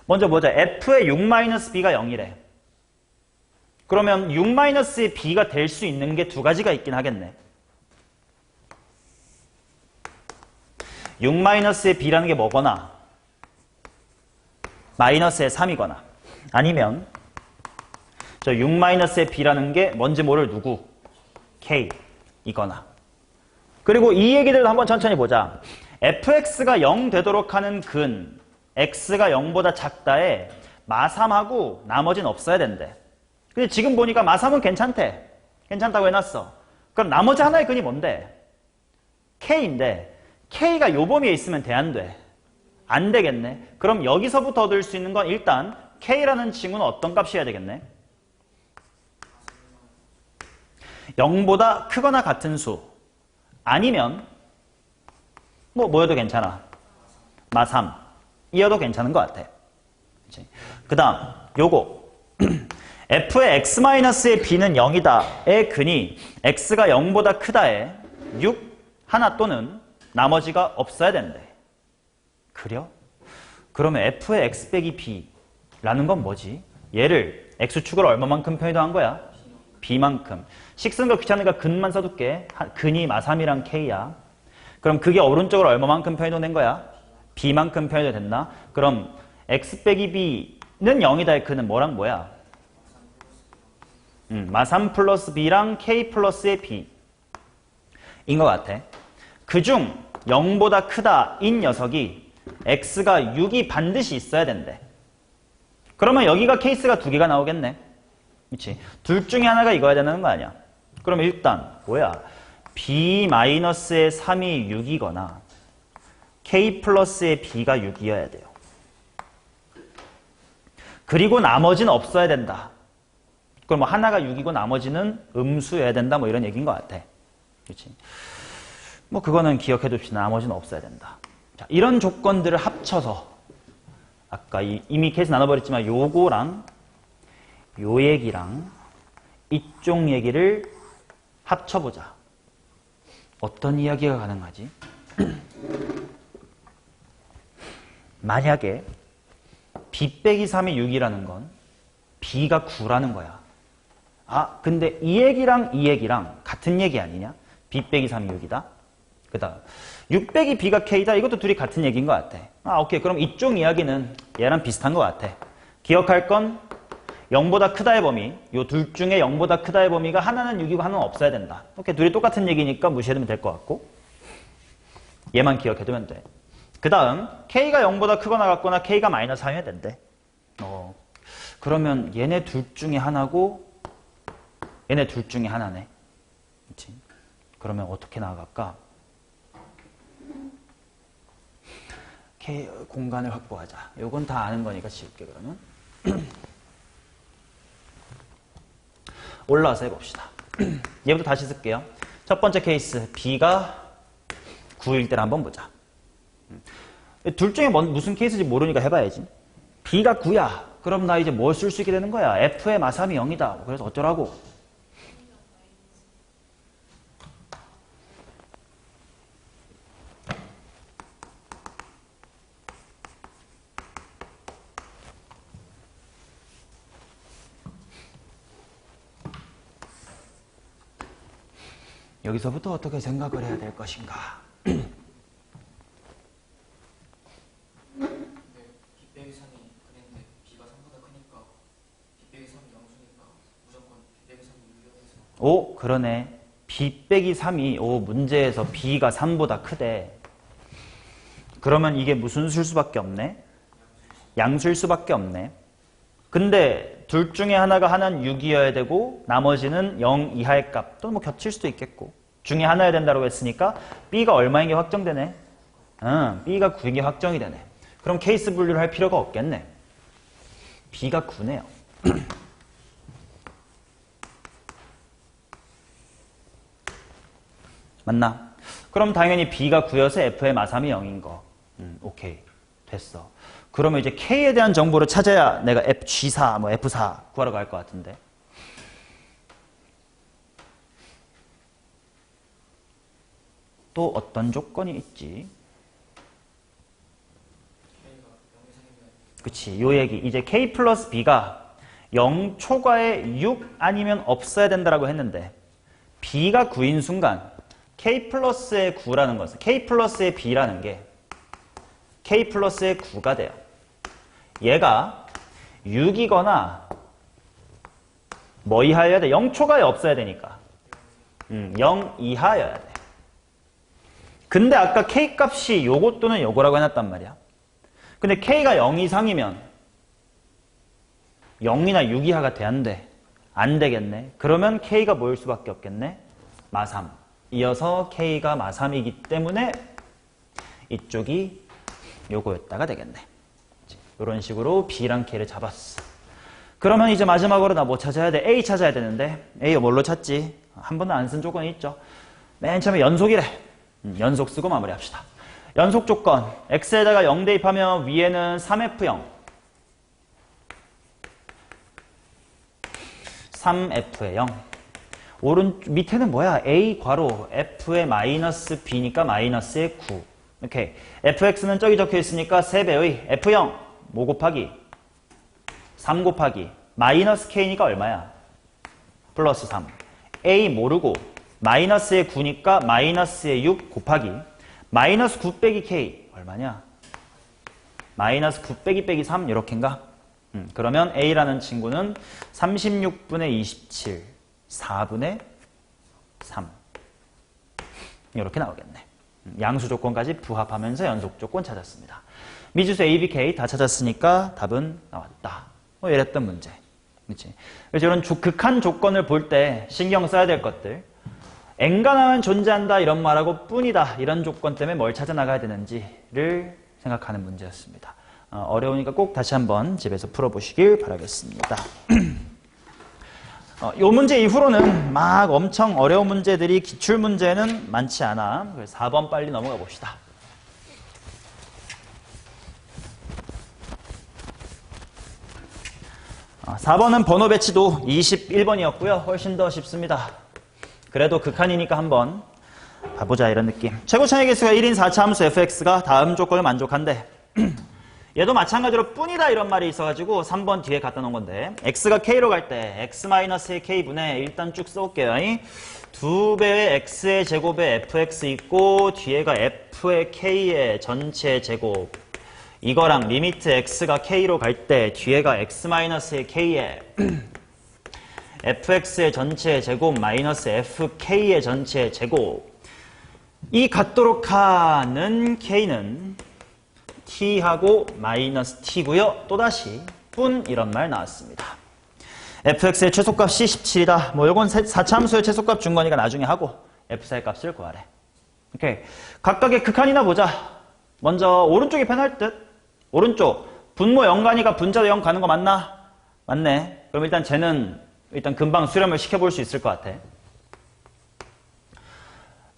먼저 보자. f의 6-b가 0이래. 그러면 6-의 b가 될 수 있는 게 두 가지가 있긴 하겠네. 6-의 b라는 게 뭐거나 마이너스의 3이거나 아니면 저 6-의 b라는 게 뭔지 모를 누구? k이거나. 그리고 이 얘기들도 한번 천천히 보자. fx가 0 되도록 하는 근 x가 0보다 작다에 마3하고 나머지는 없어야 된대. 근데 지금 보니까 마3은 괜찮대. 괜찮다고 해놨어. 그럼 나머지 하나의 근이 뭔데? k인데 k가 요 범위에 있으면 돼, 안 돼? 안 되겠네. 그럼 여기서부터 얻을 수 있는 건 일단 k라는 친구는 어떤 값이어야 되겠네? 0보다 크거나 같은 수 아니면 뭐여도 괜찮아. 마3 이어도 괜찮은 것 같아. 그 다음 요거 f의 x-의 b는 0이다의 근이 x가 0보다 크다에 6 하나 또는 나머지가 없어야 된대. 그래요? 그러면 f의 x 빼기 b라는 건 뭐지? 얘를 x축을 얼마만큼 편의도한 거야? b만큼. 식 쓰는 거 귀찮으니까 근만 써둘게. 근이 마3이랑 k야. 그럼 그게 오른쪽으로 얼마만큼 편의도 낸 거야? b만큼 편의도 됐나? 그럼 x 빼기 b는 0이다의 근은 뭐랑 뭐야? 마3 플러스 b랑 k 플러스의 b인 것 같아. 그중 0보다 크다인 녀석이 x가 6이 반드시 있어야 된대. 그러면 여기가 케이스가 두 개가 나오겠네. 그렇지? 둘 중에 하나가 이거야 되는 거 아니야? 그럼 일단 뭐야? b-의 3이 6이거나 k 플러스의 b가 6이어야 돼요. 그리고 나머지는 없어야 된다. 그럼 뭐 하나가 6이고 나머지는 음수여야 된다. 뭐 이런 얘기인 것 같아. 그렇지? 뭐 그거는 기억해 둡시다. 나머지는 없어야 된다. 자, 이런 조건들을 합쳐서 아까 이미 케이스 나눠버렸지만 요거랑 요 얘기랑 이쪽 얘기를 합쳐보자. 어떤 이야기가 가능하지? 만약에 b 빼기 3이 6이라는 건 b가 9라는 거야. 아, 근데 이 얘기랑 같은 얘기 아니냐? b 빼기 3이 6이다. 그 다음 6 빼기 b가 k다. 이것도 둘이 같은 얘기인 것 같아. 아, 오케이. 그럼 이쪽 이야기는 얘랑 비슷한 것 같아. 기억할 건 0보다 크다의 범위, 요 둘 중에 0보다 크다의 범위가 하나는 6이고 하나는 없어야 된다. 오케이. 둘이 똑같은 얘기니까 무시해두면 될 것 같고 얘만 기억해두면 돼. 그 다음 k가 0보다 크거나 같거나 k가 마이너스 3이어야 된대. 그러면 얘네 둘 중에 하나고 얘네 둘 중에 하나네. 그치? 그러면 어떻게 나아갈까? 공간을 확보하자. 요건 다 아는 거니까 지울게 그러면. 올라와서 해봅시다. 얘부터 다시 쓸게요. 첫 번째 케이스 b가 9일 때를 한번 보자. 둘 중에 무슨 케이스인지 모르니까 해봐야지. b가 9야. 그럼 나 이제 뭘 쓸 수 있게 되는 거야? f의 마3이 0이다. 그래서 어쩌라고? 여기서부터 어떻게 생각을 해야 될 것인가? 네, b 빼기 3이 그랬는데 b가 3보다 크니까 b 빼기 3이 0수니까 무조건 b 빼기 3이 6이어서. 오, 그러네. b 빼기 3이 문제에서 b가 3보다 크대. 그러면 이게 무슨 수일 수밖에 없네? 양수일 수밖에 없네. 근데 둘 중에 하나는 6이어야 되고 나머지는 0 이하의 값 또는 뭐 겹칠 수도 있겠고. 중에 하나여야 된다고 했으니까 B가 얼마인 게 확정되네. B가 9인 게 확정이 되네. 그럼 케이스 분류를 할 필요가 없겠네. B가 9네요. 맞나? 그럼 당연히 B가 9여서 F의 마삼이 0인 거. 오케이. 됐어. 그러면 이제 K에 대한 정보를 찾아야 내가 G4, 뭐 F4 구하러 갈 것 같은데. 또 어떤 조건이 있지? 그치, 요 얘기. 이제 K 플러스 B가 0 초과에 6 아니면 없어야 된다라고 했는데 B가 9인 순간 K 플러스의 9라는 것은 K 플러스의 B라는 게 K 플러스의 9가 돼요. 얘가 6이거나 뭐 이하여야 돼? 0 초과에 없어야 되니까 0 이하여야 돼. 근데 아까 K 값이 요거 또는 요거라고 해놨단 말이야. 근데 K가 0 이상이면 0이나 6 이하가 돼, 안 돼? 안 되겠네. 그러면 K가 뭐일 수밖에 없겠네? 마3. 이어서 K가 마3이기 때문에 이쪽이 요거였다가 되겠네. 이런 식으로 B랑 K를 잡았어. 그러면 이제 마지막으로 나 뭐 찾아야 돼? A 찾아야 되는데 A 뭘로 찾지? 한 번도 안 쓴 조건이 있죠. 맨 처음에 연속이래. 연속 쓰고 마무리합시다. 연속 조건 X에다가 0 대입하면 위에는 3F0 3F의 0 밑에는 뭐야? A 괄호 F의 마이너스 B니까 마이너스의 9 오케이. FX는 저기 적혀 있으니까 3배의 F0 뭐 곱하기 3 곱하기 마이너스 K니까 얼마야? 플러스 3 A 모르고 마이너스의 9니까 마이너스의 6 곱하기 마이너스 9 빼기 K 얼마냐? 마이너스 9 빼기 빼기 3 이렇게인가? 그러면 A라는 친구는 36분의 27 4분의 3 이렇게 나오겠네. 양수 조건까지 부합하면서 연속 조건 찾았습니다. 미지수 A, B, K 다 찾았으니까 답은 나왔다. 뭐 이랬던 문제. 그렇지? 그래서 이런 극한 조건을 볼 때 신경 써야 될 것들 엔간하면 존재한다 이런 말하고 뿐이다 이런 조건 때문에 뭘 찾아 나가야 되는지를 생각하는 문제였습니다. 어려우니까 꼭 다시 한번 집에서 풀어보시길 바라겠습니다. 이 문제 이후로는 막 엄청 어려운 문제들이 기출문제는 많지 않아. 그래서 4번 빨리 넘어가 봅시다. 어, 4번은 번호 배치도 21번이었고요. 훨씬 더 쉽습니다. 그래도 극한이니까 한번 봐보자 이런 느낌. 최고차의 개수가 1인 4차 함수 fx가 다음 조건을 만족한대. 얘도 마찬가지로 뿐이다 이런 말이 있어가지고 3번 뒤에 갖다 놓은 건데 x가 k로 갈 때 x-k분의 일단 쭉 써올게요. 2배의 x의 제곱에 fx 있고 뒤에가 f의 k의 전체 제곱 이거랑 리미트 x가 k로 갈 때 뒤에가 x-의 k의 fx의 전체 제곱 마이너스 fk의 전체 제곱 이 같도록 하는 k는 t하고 마이너스 t고요. 또다시 뿐 이런 말 나왔습니다. fx의 최소값이 17이다. 뭐 요건 4차 함수의 최소값 준 거니까 나중에 하고 f4의 값을 구하래. 오케이. 각각의 극한이나 보자. 먼저 오른쪽이 편할 듯. 오른쪽 분모 0 가니까 분자도 0 가는 거 맞나? 맞네. 그럼 일단 쟤는 일단 금방 수렴을 시켜볼 수 있을 것 같아.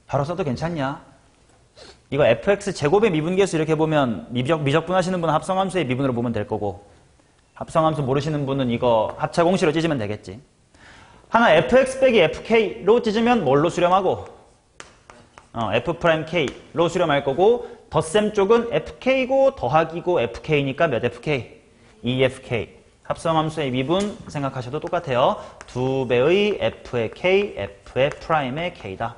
바로 써도 괜찮냐? 이거 fx 제곱의 미분계수 이렇게 보면 미적분하시는 분은 합성함수의 미분으로 보면 될 거고 합성함수 모르시는 분은 이거 합차공식으로 찢으면 되겠지. 하나 fx 빼기 fk로 찢으면 뭘로 수렴하고? f'k로 수렴할 거고 덧셈 쪽은 fk고 더하기고 fk니까 몇 fk? 2fk. 합성함수의 미분 생각하셔도 똑같아요. 2배의 f의 k, f의 프라임의 k다.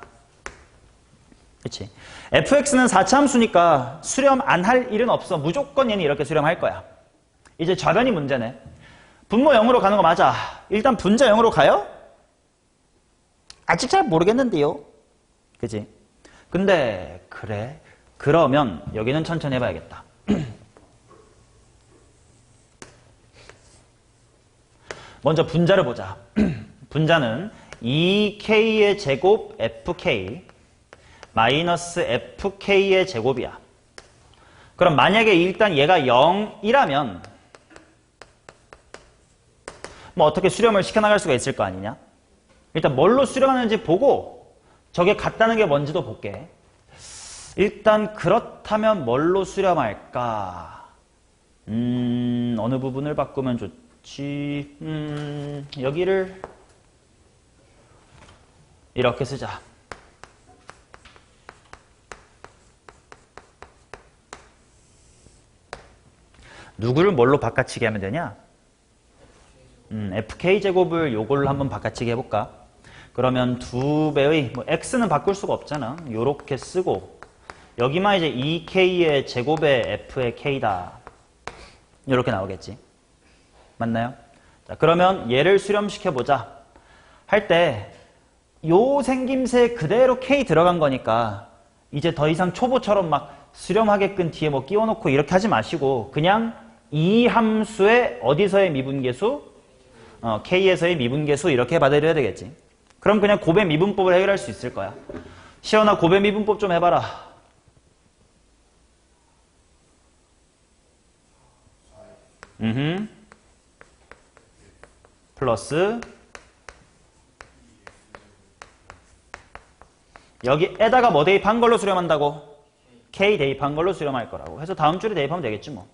그치? fx는 4차 함수니까 수렴 안 할 일은 없어. 무조건 얘는 이렇게 수렴할 거야. 이제 좌변이 문제네. 분모 0으로 가는 거 맞아. 일단 분자 0으로 가요? 아직 잘 모르겠는데요. 그치? 근데 그래. 그러면 여기는 천천히 해봐야겠다. 먼저 분자를 보자. 분자는 2k의 제곱 fk 마이너스 fk의 제곱이야. 그럼 만약에 일단 얘가 0이라면 뭐 어떻게 수렴을 시켜나갈 수가 있을 거 아니냐? 일단 뭘로 수렴하는지 보고 저게 같다는 게 뭔지도 볼게. 일단 그렇다면 뭘로 수렴할까? 어느 부분을 바꾸면 좋지? 여기를 이렇게 쓰자. 누구를 뭘로 바꿔치기 하면 되냐? fk제곱을 요걸로 한번 바꿔치기 해볼까? 그러면 2배의 뭐 x는 바꿀 수가 없잖아. 요렇게 쓰고 여기만 이제 2k의 제곱의 f의 k다. 요렇게 나오겠지. 맞나요? 자, 그러면 얘를 수렴시켜보자. 할 때 요 생김새 그대로 k 들어간 거니까 이제 더 이상 초보처럼 막 수렴하게끔 뒤에 뭐 끼워놓고 이렇게 하지 마시고 그냥 이 함수의 어디서의 미분계수? k에서의 미분계수 이렇게 받아들여야 되겠지. 그럼 그냥 곱의 미분법을 해결할 수 있을 거야. 시연아 곱의 미분법 좀 해봐라. 플러스 여기에다가 뭐 대입한 걸로 수렴한다고? k 대입한 걸로 수렴할 거라고. 해서 다음 줄에 대입하면 되겠지 뭐.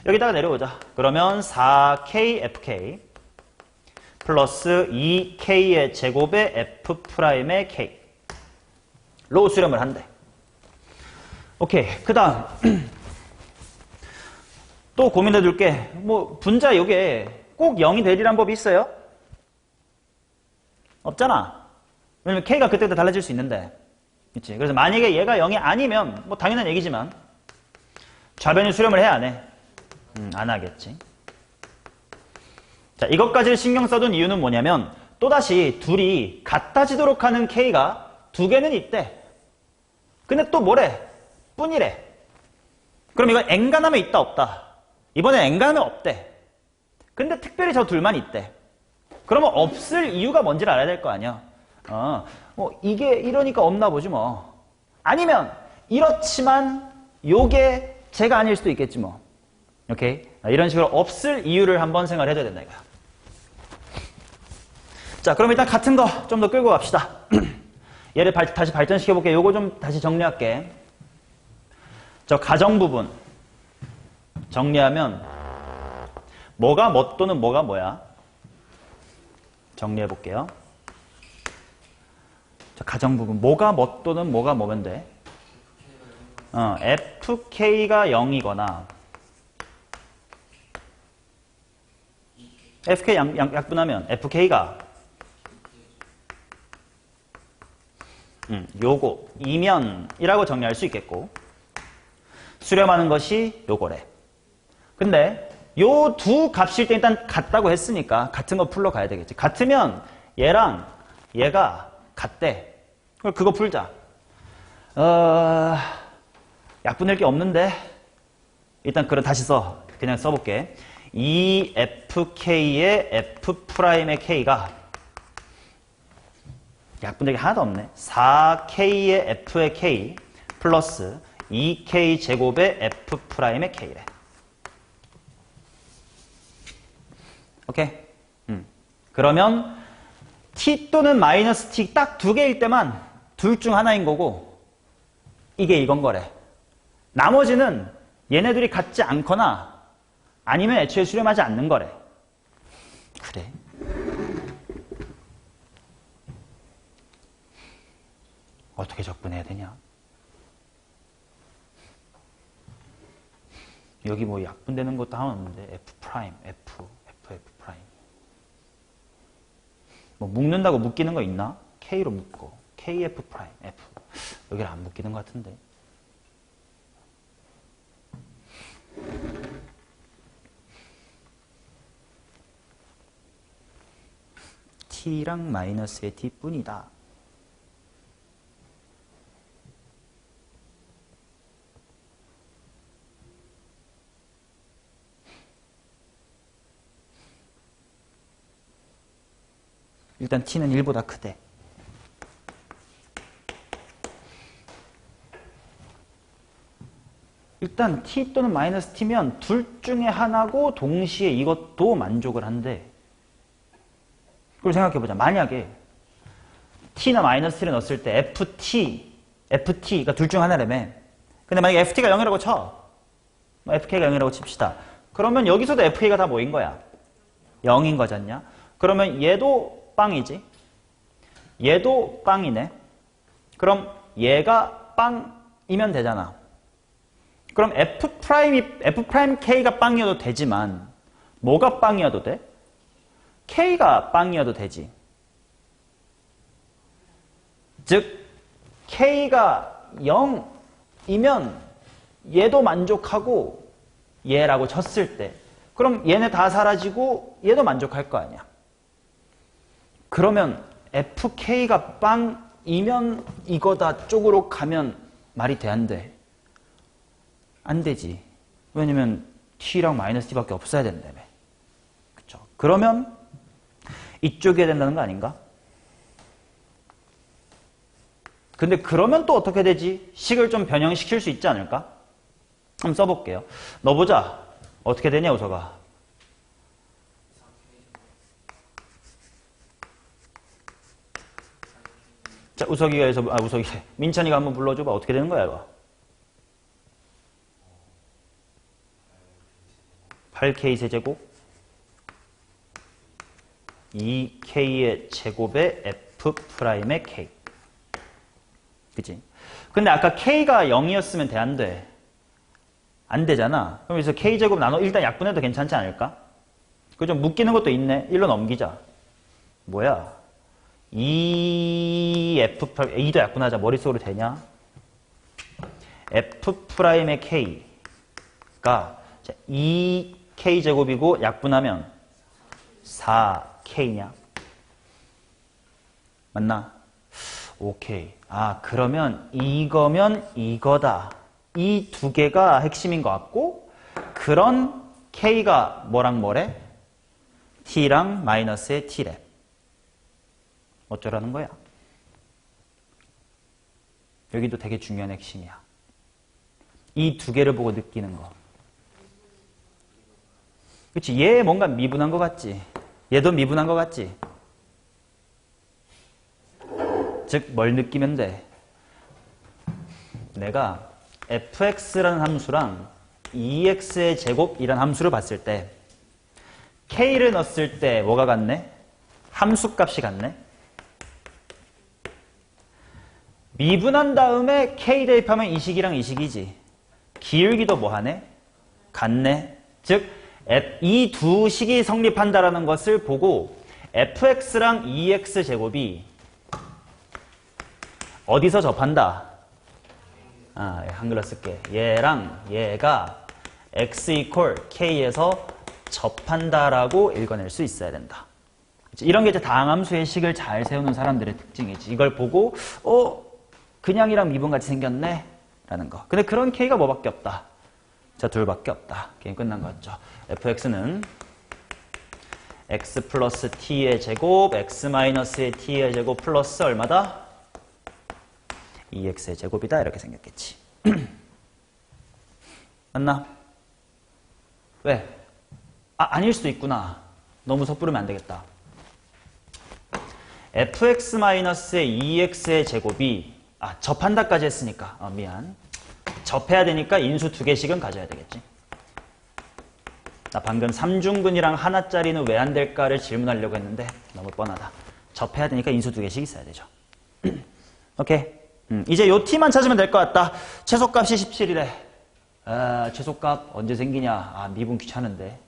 여기다가 내려오자. 그러면 4kfk 플러스 2k의 제곱의 f'의 k로 수렴을 한대. 오케이. 그 다음 또 고민해 둘게. 뭐 분자 요게 꼭 0이 되리란 법이 있어요? 없잖아. 왜냐면 k가 그때부터 달라질 수 있는데. 그치? 그래서 만약에 얘가 0이 아니면 뭐 당연한 얘기지만 좌변이 수렴을 해야 안 해? 안 하겠지. 자, 이것까지를 신경 써둔 이유는 뭐냐면 또다시 둘이 같아지도록 하는 k가 두 개는 있대. 근데 또 뭐래? 뿐이래. 그럼 이건 엔간하면 있다 없다? 이번엔 엔간하면 없대. 근데 특별히 저 둘만 있대. 그러면 없을 이유가 뭔지를 알아야 될 거 아니야. 뭐 이게 이러니까 없나 보지 뭐. 아니면 이렇지만 요게 제가 아닐 수도 있겠지 뭐. 오케이? 이런 식으로 없을 이유를 한번 생각을 해줘야 된다 이거야. 자, 그럼 일단 같은 거 좀 더 끌고 갑시다. 얘를 다시 발전시켜 볼게. 요거 좀 다시 정리할게. 저 가정 부분 정리하면 뭐가 뭐 또는 뭐가 뭐야? 정리해 볼게요. 자, 가정 부분 뭐가 뭐 또는 뭐가 뭐면 돼? fk가 0이거나 fk 약분하면 fk가 요거 이면이라고 정리할 수 있겠고 수렴하는 것이 요거래. 근데 요 두 값일 때 일단 같다고 했으니까 같은 거 풀러 가야 되겠지. 같으면 얘랑 얘가 같대. 그거 풀자. 약분될 게 없는데 일단 그럼 다시 그냥 써볼게. 2fk의 f'의 k가 약분될 게 하나도 없네. 4k의 f의 k 플러스 2k 제곱의 f'의 k래. 오케이? 그러면 t 또는 마이너스 t 딱 두 개일 때만 둘 중 하나인 거고 이게 이건 거래. 나머지는 얘네들이 같지 않거나 아니면 애초에 수렴하지 않는 거래. 그래. 어떻게 적분해야 되냐? 여기 뭐 약분되는 것도 하나 없는데 f 프라임, f 프라임. 뭐 묶는다고 묶이는 거 있나? k로 묶고 kf 프라임, f. 여기를 안 묶이는 것 같은데. t랑 마이너스의 t 뿐이다. 일단 t는 1보다 크대. 일단 t 또는 마이너스 t면 둘 중에 하나고 동시에 이것도 만족을 한대. 그걸 생각해보자. 만약에 t나 마이너스 t를 넣었을 때 ft가 둘 중 하나라며. 근데 만약에 ft가 0이라고 쳐. fk가 0이라고 칩시다. 그러면 여기서도 fk가 다 뭐인 거야? 0인 거잖냐? 그러면 얘도 빵이지. 얘도 빵이네. 그럼 얘가 빵이면 되잖아. 그럼 f'k가 빵이어도 되지만 뭐가 빵이어도 돼? k가 빵이어도 되지. 즉 k가 0이면 얘도 만족하고 얘라고 쳤을 때 그럼 얘네 다 사라지고 얘도 만족할 거 아니야. 그러면 fk가 빵이면 이거다 쪽으로 가면 말이 돼, 안 돼? 안 되지. 왜냐면 t랑 마이너스 t밖에 없어야 된다며. 그쵸? 그러면 이쪽이어야 된다는 거 아닌가? 근데 그러면 또 어떻게 되지? 식을 좀 변형시킬 수 있지 않을까? 한번 써볼게요. 넣어보자. 어떻게 되냐, 우서가? 자, 민찬이가 한번 불러줘봐. 어떻게 되는 거야, 이거? 8k 세제곱 2k의 제곱에 f'의 k. 그치? 근데 아까 k가 0이었으면 돼, 안 돼? 안 되잖아. 그럼 여기서 k제곱 나눠 일단 약분해도 괜찮지 않을까? 그거 좀 묶이는 것도 있네. 1로 넘기자. 뭐야? 2도 약분하자. 머릿속으로 되냐? f'의 k가 2k제곱이고 약분하면 4k냐? 맞나? 오케이. 아, 그러면 이거면 이거다. 이 두 개가 핵심인 것 같고, 그런 k가 뭐랑 뭐래? t랑 마이너스의 t래. 어쩌라는 거야? 여기도 되게 중요한 핵심이야. 이 두 개를 보고 느끼는 거. 그치? 얘 뭔가 미분한 것 같지? 얘도 미분한 것 같지? 즉, 뭘 느끼면 돼? 내가 fx라는 함수랑 2x의 제곱이라는 함수를 봤을 때 k를 넣었을 때 뭐가 같네? 함수 값이 같네? 미분한 다음에 k 대입하면 이 식이랑 이 식이지. 기울기도 뭐하네? 같네. 즉, 이 두 식이 성립한다라는 것을 보고 fx랑 2x 제곱이 어디서 접한다? 아, 한글로 쓸게. 얘랑 얘가 x equal k에서 접한다라고 읽어낼 수 있어야 된다. 이런 게 이제 다항함수의 식을 잘 세우는 사람들의 특징이지. 이걸 보고 그냥이랑 미분같이 생겼네? 라는 거. 근데 그런 k가 뭐밖에 없다? 자, 둘밖에 없다. 게임 끝난 거 같죠? fx는 x 플러스 t의 제곱, x 마이너스의 t의 제곱 플러스 얼마다? 2x의 제곱이다. 이렇게 생겼겠지. 맞나? 왜? 아닐 수도 있구나. 너무 섣부르면 안 되겠다. fx 마이너스의 2x의 제곱이 접한다까지 했으니까 미안. 접해야 되니까 인수 두 개씩은 가져야 되겠지. 나 방금 3중근이랑 하나짜리는 왜 안 될까를 질문하려고 했는데 너무 뻔하다. 접해야 되니까 인수 두 개씩 있어야 되죠. 오케이. 이제 요 t만 찾으면 될 것 같다. 최소값이 17이래. 최소값 언제 생기냐? 미분 귀찮은데.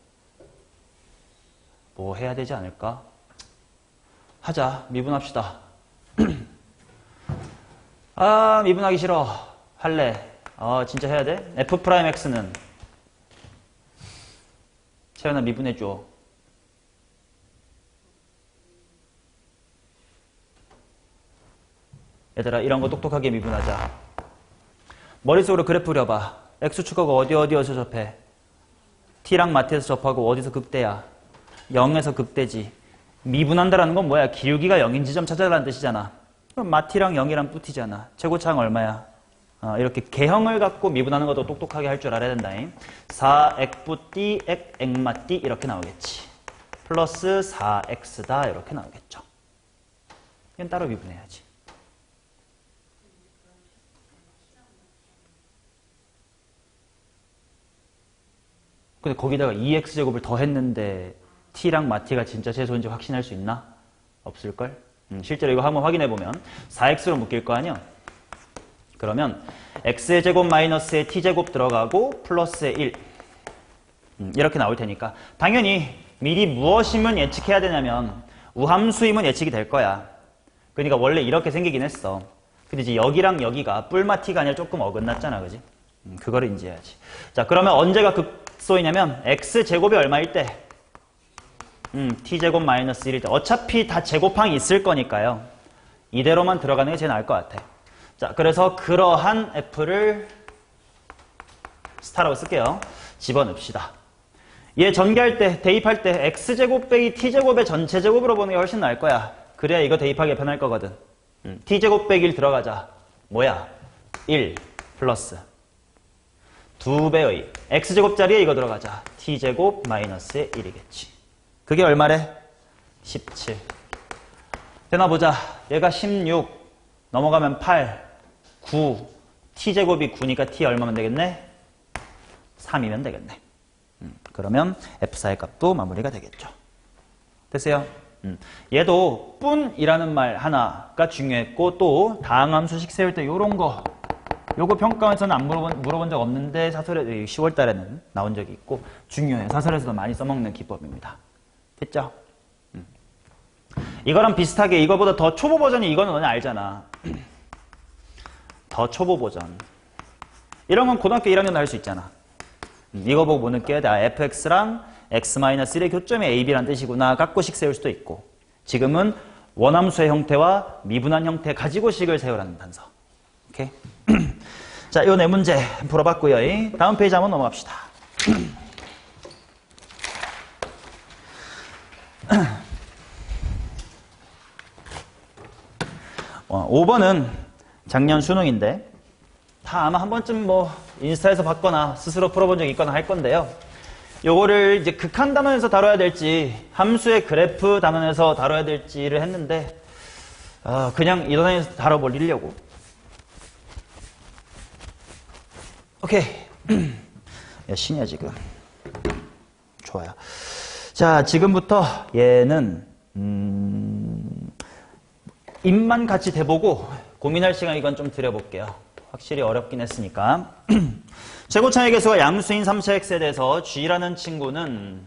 뭐 해야 되지 않을까? 하자. 미분합시다. 미분하기 싫어. 할래. 진짜 해야 돼? f'x는 채연아 미분해줘. 얘들아 이런 거 똑똑하게 미분하자. 머릿속으로 그래프 그려봐. x축하고 어디어디서 접해? t랑 마트에서 접하고 어디서 급대야? 0에서 급대지. 미분한다라는 건 뭐야? 기울기가 0인 지점 찾아라는 뜻이잖아. 그럼 마티랑 0이랑 뿌티잖아. 최고차항 얼마야? 이렇게 개형을 갖고 미분하는 것도 똑똑하게 할 줄 알아야 된다. 4액뿌띠 액마띠 이렇게 나오겠지. 플러스 4x다 이렇게 나오겠죠. 이건 따로 미분해야지. 근데 거기다가 2x제곱을 더했는데 t랑 마t가 진짜 최소인지 확신할 수 있나? 없을걸? 실제로 이거 한번 확인해보면 4x로 묶일 거 아니야? 그러면 x의 제곱 마이너스의 t제곱 들어가고 플러스의 1 이렇게 나올 테니까 당연히 미리 무엇이면 예측해야 되냐면 우함수임은 예측이 될 거야. 그러니까 원래 이렇게 생기긴 했어. 근데 이제 여기랑 여기가 뿔마t가 아니라 조금 어긋났잖아. 그지? 그거를 인지해야지. 자, 그러면 언제가 극소이냐면 x제곱이 얼마일 때? t제곱 마이너스 1일 때. 어차피 다 제곱항이 있을 거니까요. 이대로만 들어가는 게 제일 나을 것 같아. 자, 그래서 그러한 f를 스타라고 쓸게요. 집어넣읍시다. 얘 전개할 때, 대입할 때 x제곱 빼기 t제곱의 전체 제곱으로 보는 게 훨씬 나을 거야. 그래야 이거 대입하기 편할 거거든. t제곱 빼기 1 들어가자. 뭐야? 1 플러스 2배의 x제곱 자리에 이거 들어가자. t제곱 마이너스의 1이겠지. 그게 얼마래? 17. 되나 보자. 얘가 16 넘어가면 8 9 t제곱이 9니까 t 얼마면 되겠네? 3이면 되겠네. 그러면 F4의 값도 마무리가 되겠죠. 됐어요? 얘도 뿐이라는 말 하나가 중요했고 또 다항함수식 세울 때 요런 거 요거 평가에서는 안 물어본 적 없는데 사설에 10월 달에는 나온 적이 있고 중요해요. 사설에서도 많이 써먹는 기법입니다. 됐죠? 이거랑 비슷하게 이거보다 더 초보 버전이 이거는 너네 알잖아. 더 초보 버전. 이런 건 고등학교 1학년도 할 수 있잖아. 이거 보고 뭐 느껴야 돼? fx랑 x-1의 교점이 a, b란 뜻이구나. 깎고식 세울 수도 있고. 지금은 원함수의 형태와 미분한 형태 가지고 식을 세우라는 단서. 오케이? 자, 요 네 문제 풀어봤고요. 다음 페이지 한번 넘어갑시다. 5번은 작년 수능인데 다 아마 한 번쯤 뭐 인스타에서 봤거나 스스로 풀어본 적이 있거나 할 건데요. 요거를 이제 극한 단원에서 다뤄야 될지 함수의 그래프 단원에서 다뤄야 될지를 했는데 그냥 이 단원에서 다뤄버리려고. 오케이. 야, 신이야 지금. 좋아요. 자, 지금부터 얘는 입만 같이 대보고 고민할 시간 이건 좀 드려볼게요. 확실히 어렵긴 했으니까. 최고차의 개수가 양수인 3차x에 대해서 g라는 친구는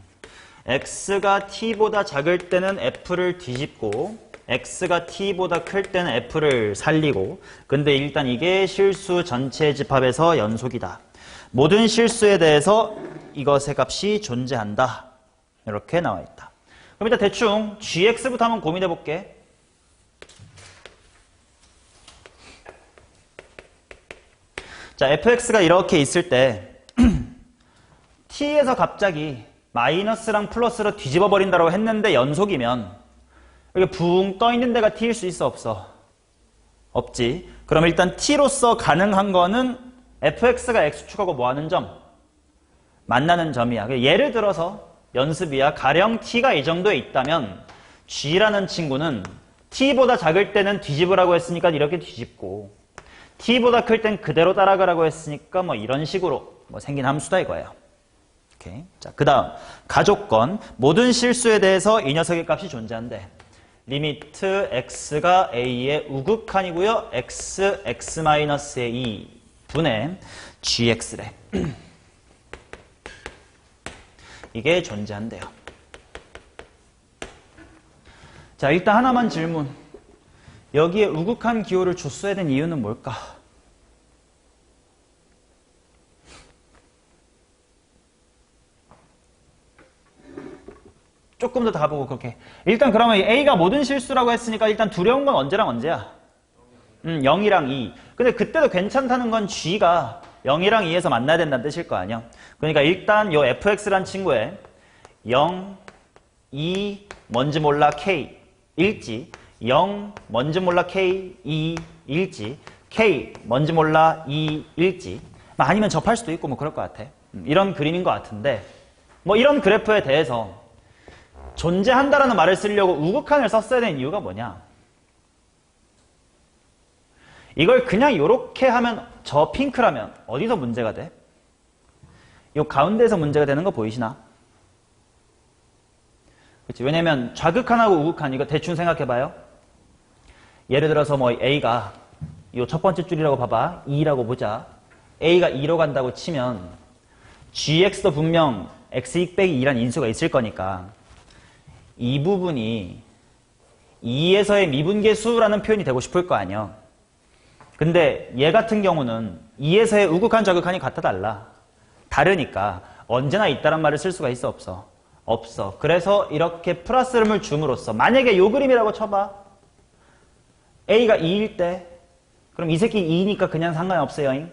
x가 t보다 작을 때는 f를 뒤집고 x가 t보다 클 때는 f를 살리고 근데 일단 이게 실수 전체 집합에서 연속이다. 모든 실수에 대해서 이것의 값이 존재한다. 이렇게 나와 있다. 그럼 일단 대충 gx부터 한번 고민해 볼게. 자, fx가 이렇게 있을 때 t에서 갑자기 마이너스랑 플러스로 뒤집어 버린다고 했는데 연속이면 이렇게 붕 떠 있는 데가 t일 수 있어 없어? 없지. 그럼 일단 t로서 가능한 거는 fx가 x축하고 뭐 하는 점? 만나는 점이야. 예를 들어서 연습이야. 가령 t가 이 정도에 있다면 g라는 친구는 t보다 작을 때는 뒤집으라고 했으니까 이렇게 뒤집고 t보다 클 땐 그대로 따라가라고 했으니까 뭐 이런 식으로 뭐 생긴 함수다 이거예요. 오케이. 자, 그 다음 가족건 모든 실수에 대해서 이 녀석의 값이 존재한대. 리미트 x가 a의 우극한이고요. x, x-의 2 분의 gx래. 이게 존재한대요. 자, 일단 하나만 질문. 여기에 우극한 기호를 줬어야 된 이유는 뭘까? 조금 더 다 보고 그렇게. 일단 그러면 A가 모든 실수라고 했으니까 일단 두려운 건 언제랑 언제야? 0이랑 2. 근데 그때도 괜찮다는 건 G가 0이랑 2에서 만나야 된다는 뜻일 거 아니야? 그러니까 일단 요 fx란 친구에 0, 2 뭔지 몰라 K 일지 0 뭔지 몰라 K 2 일지 K 뭔지 몰라 2 일지 아니면 접할 수도 있고 뭐 그럴 것 같아. 이런 그림인 것 같은데 뭐 이런 그래프에 대해서 존재한다라는 말을 쓰려고 우극한을 썼어야 되는 이유가 뭐냐? 이걸 그냥 이렇게 하면 저 핑크라면 어디서 문제가 돼? 이 가운데에서 문제가 되는 거 보이시나? 그렇지? 왜냐면 좌극한하고 우극한 이거 대충 생각해봐요. 예를 들어서 뭐 A가 이 첫 번째 줄이라고 봐봐. 2라고 보자. A가 2로 간다고 치면 GX도 분명 X 빼기 2란 인수가 있을 거니까 이 부분이 2에서의 미분계수라는 표현이 되고 싶을 거 아니야. 근데 얘 같은 경우는 2에서의 우극한 좌극한이 같아 달라. 다르니까 언제나 있다란 말을 쓸 수가 있어 없어? 없어. 그래서 이렇게 플러스름을 줌으로써 만약에 요 그림이라고 쳐봐. A가 2일 때 그럼 이 새끼 2니까 그냥 상관이 없어요.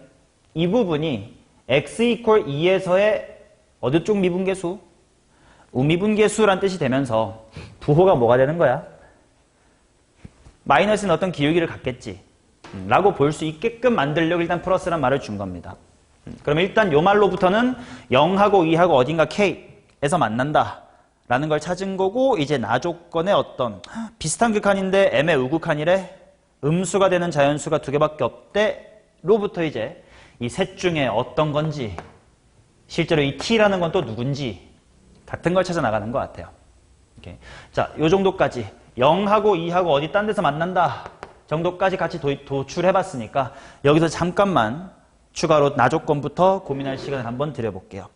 이 부분이 x equal 2에서의 어느 쪽 미분계수? 우미분계수란 뜻이 되면서 부호가 뭐가 되는 거야? 마이너스는 어떤 기울기를 갖겠지. 라고 볼 수 있게끔 만들려고 일단 플러스란 말을 준 겁니다. 그러면 일단 요 말로부터는 0하고 2하고 어딘가 K에서 만난다 라는 걸 찾은 거고 이제 나 조건의 어떤 비슷한 극한인데 M의 우극한이래 음수가 되는 자연수가 두 개밖에 없대 로부터 이제 이 셋 중에 어떤 건지 실제로 이 T라는 건 또 누군지 같은 걸 찾아 나가는 것 같아요. 오케이. 자, 요 정도까지 0하고 2하고 어디 딴 데서 만난다 정도까지 같이 도출해 봤으니까 여기서 잠깐만 추가로 나 조건부터 고민할 시간을 한번 드려볼게요.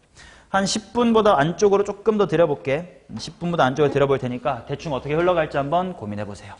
한 10분보다 안쪽으로 조금 더 드려볼게. 10분보다 안쪽으로 드려볼 테니까 대충 어떻게 흘러갈지 한번 고민해 보세요.